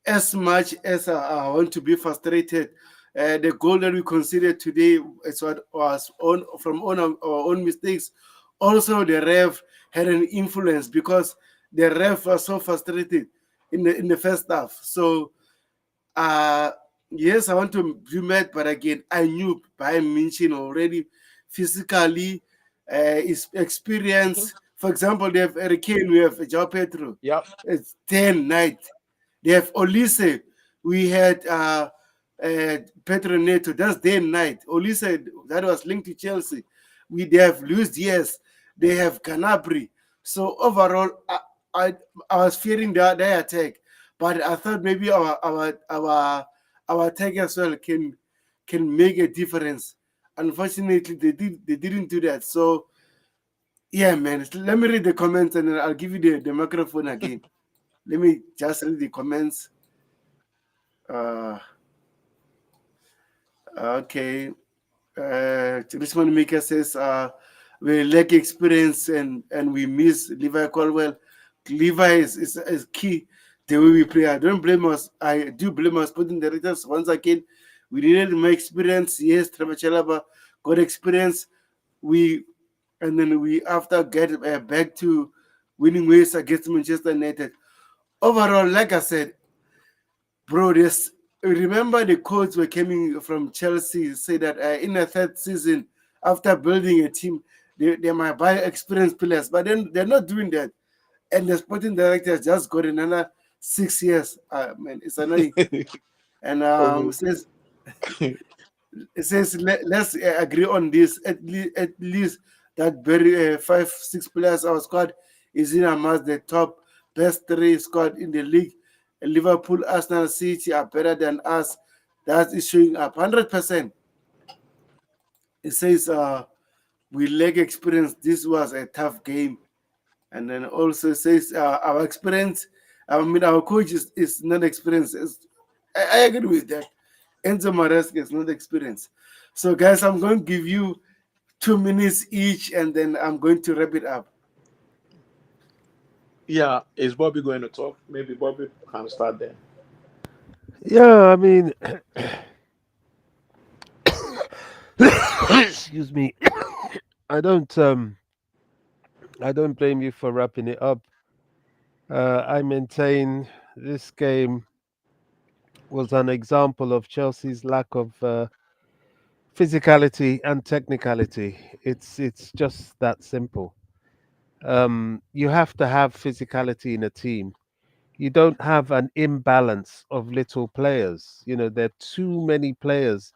as much as I want to be frustrated, the goal that we considered today is what was from our own mistakes. Also, the ref had an influence because the ref was so frustrated in the first half. So, uh, yes, I want to be mad, but again, I knew Bayern Munich already physically, is Mhm. experience. For example, they have Eric Kane, we have João Pedro. Yep. It's 10 night. They have Olise. We had Pedro Neto. That's day and night. Olise, that was linked to Chelsea. They have Luis Diaz. They have Canabri. So overall, I, I was fearing their attack, but I thought maybe our attack as well can make a difference. Unfortunately, they didn't do that. So yeah, man. Let me read the comments and then I'll give you the microphone again. Let me just read the comments. Uh, okay. Richmond Maker says, we lack experience and we miss Levi Colwell. Levi is key the way we play. I don't blame us. I do blame us putting the directors once again. We needed more experience. Yes, Trevor Chalaba got experience. We and then we after get back to winning ways against Manchester United. Overall, like I said, bro, this remember the quotes were coming from Chelsea say that in the third season, after building a team, they might buy experienced players, but then they're not doing that. And the sporting director has just got another 6 years. Man, it's annoying. And Mhm. it says let's agree on this. At least that very 5 6 players our squad is in amongst the top best three squad in the league. Liverpool, Arsenal, City are better than us. That is showing up 100%. It says we lack experience. This was a tough game, and then also says our experience. I mean, our coach is not experienced. I agree with that. Enzo Maresca is not experienced. So, guys, I'm going to give you 2 minutes each, and then I'm going to wrap it up. Yeah, is Bobby going to talk? Maybe Bobby can start there. Yeah, I mean, excuse me. I don't um I don't blame you for wrapping it up. I maintain this game was an example of Chelsea's lack of physicality and technicality. It's just that simple. You have to have physicality in a team. You don't have an imbalance of little players. You know, there are too many players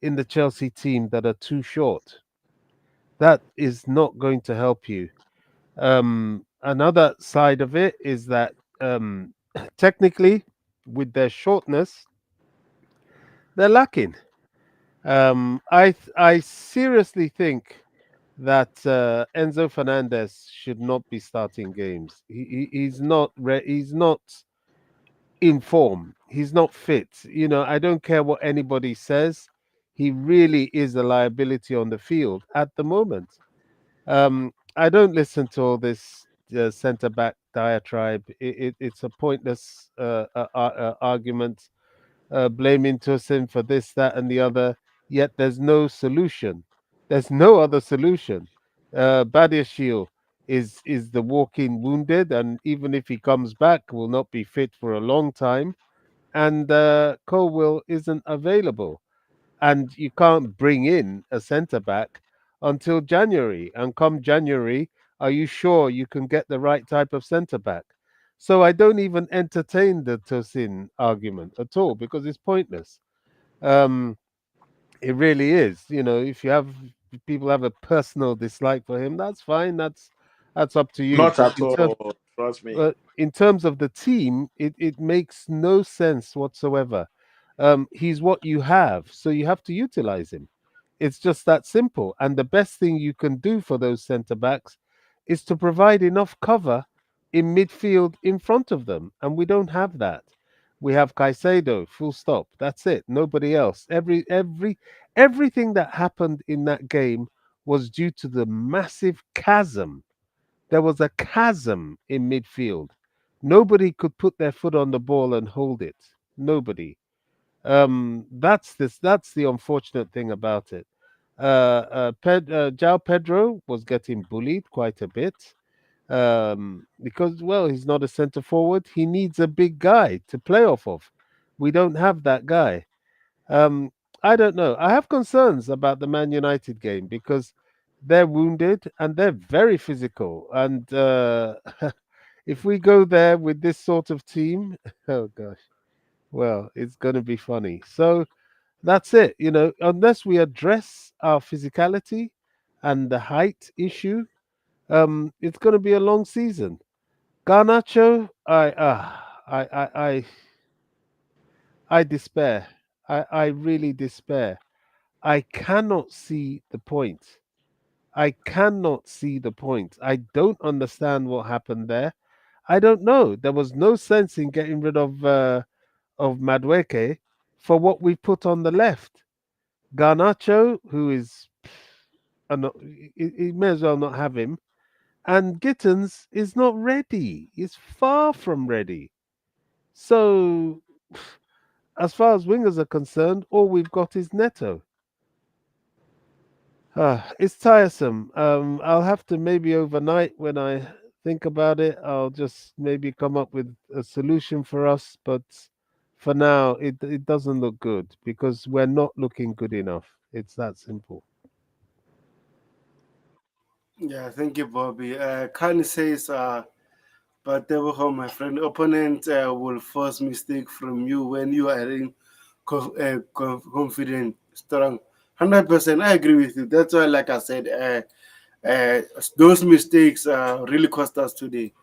in the Chelsea team that are too short. That is not going to help you. Another side of it is that technically, with their shortness, they're lacking. I seriously think that Enzo Fernandez should not be starting games. He's not in form. He's not fit. You know, I don't care what anybody says. He really is a liability on the field at the moment. I don't listen to all this centre back diatribe. It's a pointless argument, blaming Tosin for this, that, and the other. Yet there's no solution. There's no other solution. Badiashile is the walking wounded, and even if he comes back, will not be fit for a long time. And Colwill isn't available, and you can't bring in a centre back until January. And come January, are you sure you can get the right type of centre back? So I don't even entertain the Tosin argument at all because it's pointless. Um, it really is. You know, if people have a personal dislike for him, that's fine. That's up to you. Not at all. Trust me. But in terms of the team, it makes no sense whatsoever. He's what you have, so you have to utilize him. It's just that simple. And the best thing you can do for those centre backs is to provide enough cover in midfield in front of them. And we don't have that. We have Caicedo, full stop. That's it. Nobody else. Everything that happened in that game was due to the massive chasm. There was a chasm in midfield. Nobody could put their foot on the ball and hold it. Nobody. That's the unfortunate thing about it. Jao Pedro was getting bullied quite a bit because, well, he's not a centre forward. He needs a big guy to play off of. We don't have that guy. Um, I don't know. I have concerns about the Man United game because they're wounded and they're very physical. And if we go there with this sort of team, oh gosh, well, it's going to be funny. So that's it. You know, unless we address our physicality and the height issue, it's going to be a long season. Garnacho, I despair. I really despair. I cannot see the point. I cannot see the point. I don't understand what happened there. I don't know. There was no sense in getting rid of Madweke for what we put on the left. Garnacho, who is, he may as well not have him. And Gittens is not ready. He's far from ready. So, as far as wingers are concerned, all we've got is Neto. It's tiresome. I'll have to maybe overnight when I think about it, I'll just maybe come up with a solution for us. But for now, it doesn't look good because we're not looking good enough. It's that simple. Yeah, thank you, Bobby. Khan says, but Deborah, my friend, opponent will force mistake from you when you are in confident, strong. 100%, I agree with you. That's why, like I said, those mistakes really cost us today.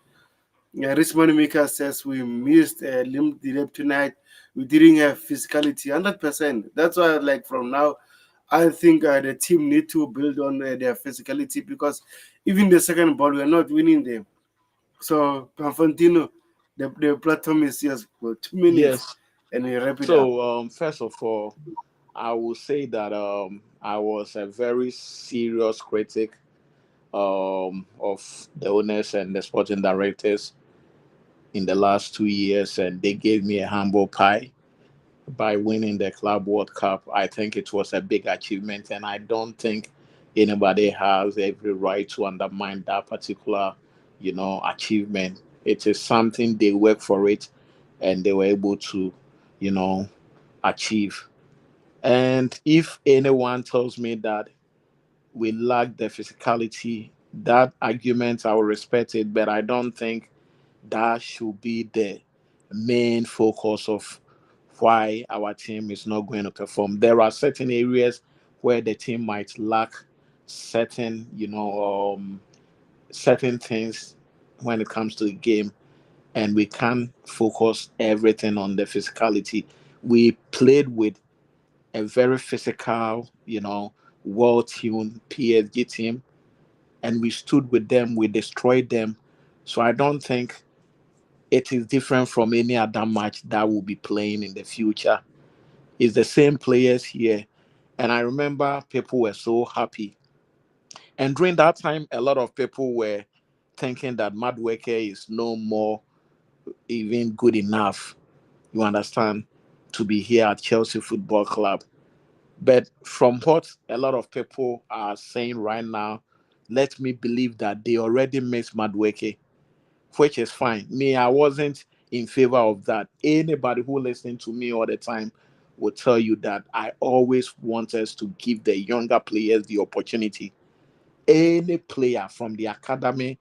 Yeah, Richmond Maker says we missed limb depth tonight. We didn't have physicality, 100%. That's why, like from now, I think the team need to build on their physicality because even the second ball, we're not winning them. So, Panfantino, the platform is just for 2 minutes Yes. and we wrap it up. So, first of all, I will say that I was a very serious critic of the owners and the sporting directors in the last 2 years, and they gave me a humble pie by winning the Club World Cup. I think it was a big achievement, and I don't think anybody has every right to undermine that particular, achievement. It is something they work for it, and they were able to you know, achieve. And if anyone tells me that we lack the physicality, that argument I will respect it, but I don't think that should be the main focus of why our team is not going to perform. There are certain areas where the team might lack certain, certain things when it comes to the game, and we can't focus everything on the physicality. We played with a very physical, well-tuned PSG team, and we stood with them. We destroyed them. So I don't think it is different from any other match that we'll be playing in the future. It's the same players here. And I remember people were so happy. And during that time, a lot of people were thinking that Madueke is no more even good enough, you understand, to be here at Chelsea Football Club. But from what a lot of people are saying right now, let me believe that they already miss Madueke, which is fine. Me, I wasn't in favor of that. Anybody who listens to me all the time will tell you that I always want us to give the younger players the opportunity. Any player from the academy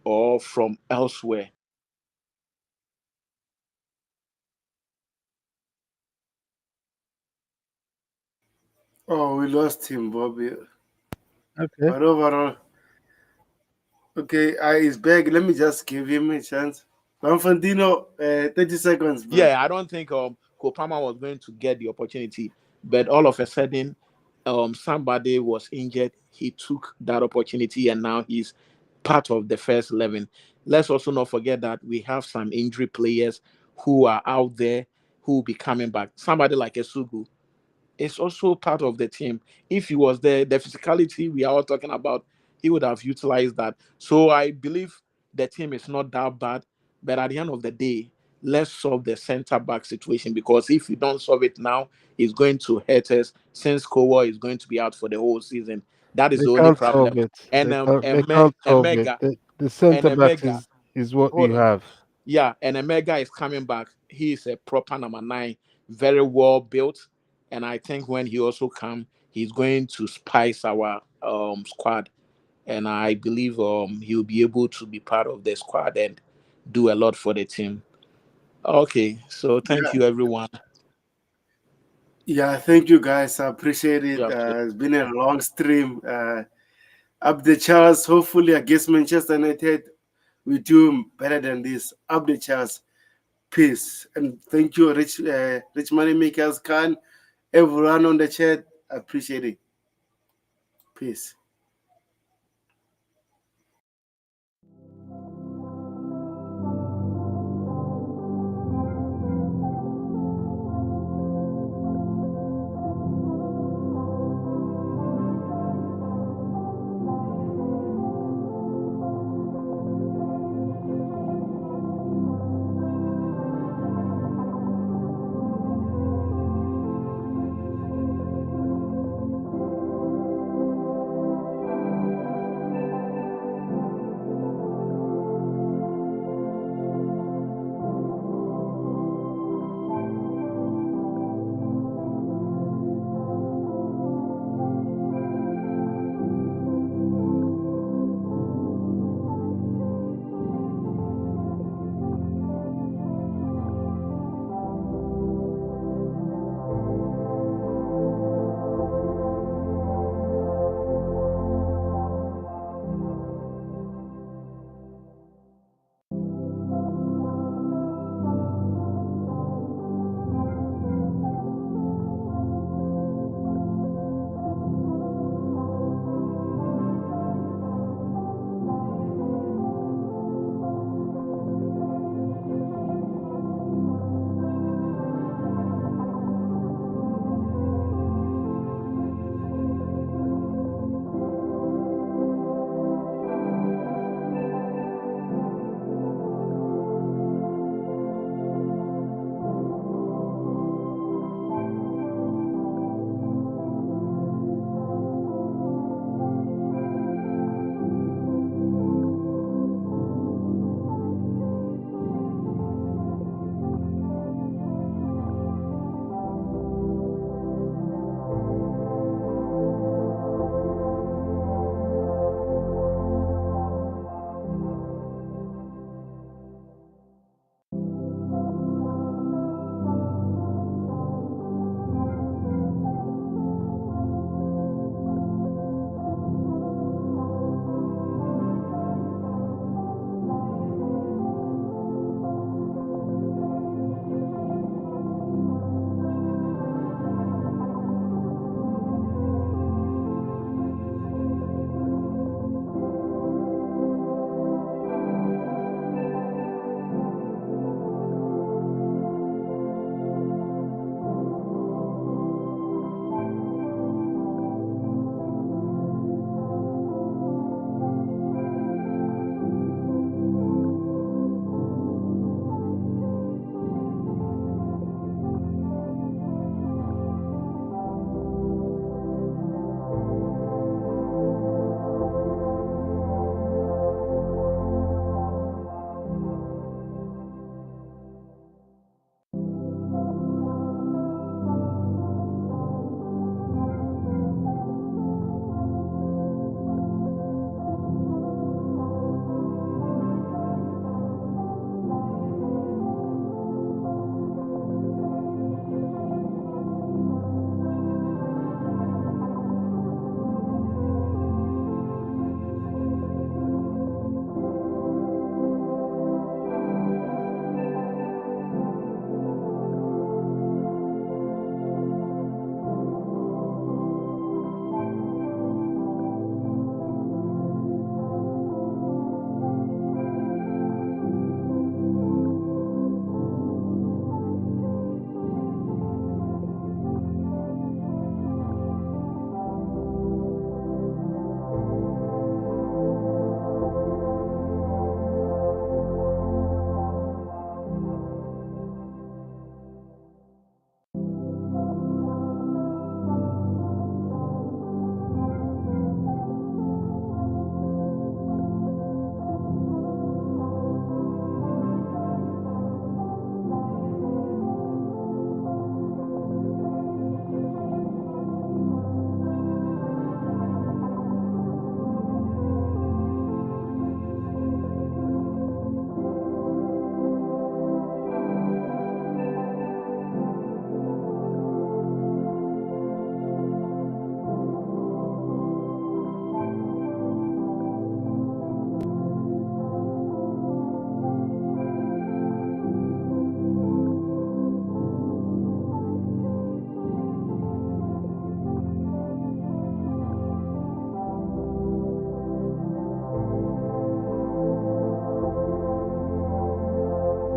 or from elsewhere. Oh, we lost him, Bobby. Okay. But overall, okay, he's back. Let me just give him a chance. Banfantino, 30 seconds, bro. Yeah, I don't think Kopama was going to get the opportunity, but all of a sudden, somebody was injured. He took that opportunity, and now he's part of the first 11. Let's also not forget that we have some injury players who are out there who will be coming back. Somebody like Esugu is also part of the team. If he was there, the physicality we are all talking about, he would have utilized that. So I believe the team is not that bad. But at the end of the day, let's solve the center back situation, because if we don't solve it now, it's going to hurt us since Kowa is going to be out for the whole season. That is They the only can't problem. solve it. And They can't. They can't a solve it. mega The and centre a backs mega. is what Hold you on. have. Yeah, and Emega is coming back. He is a proper number 9, very well built. And I think when he also come, he's going to spice our squad. And I believe he'll be able to be part of the squad and do a lot for the team. Okay, so thank Yeah, you everyone. yeah. Thank you, guys. I appreciate it. Yeah, It's been a long stream. Up the Charles. Hopefully, against Manchester United, we do better than this. Up the Charles. Peace. And thank you, Rich Money Makers, Khan, everyone on the chat. I appreciate it. Peace.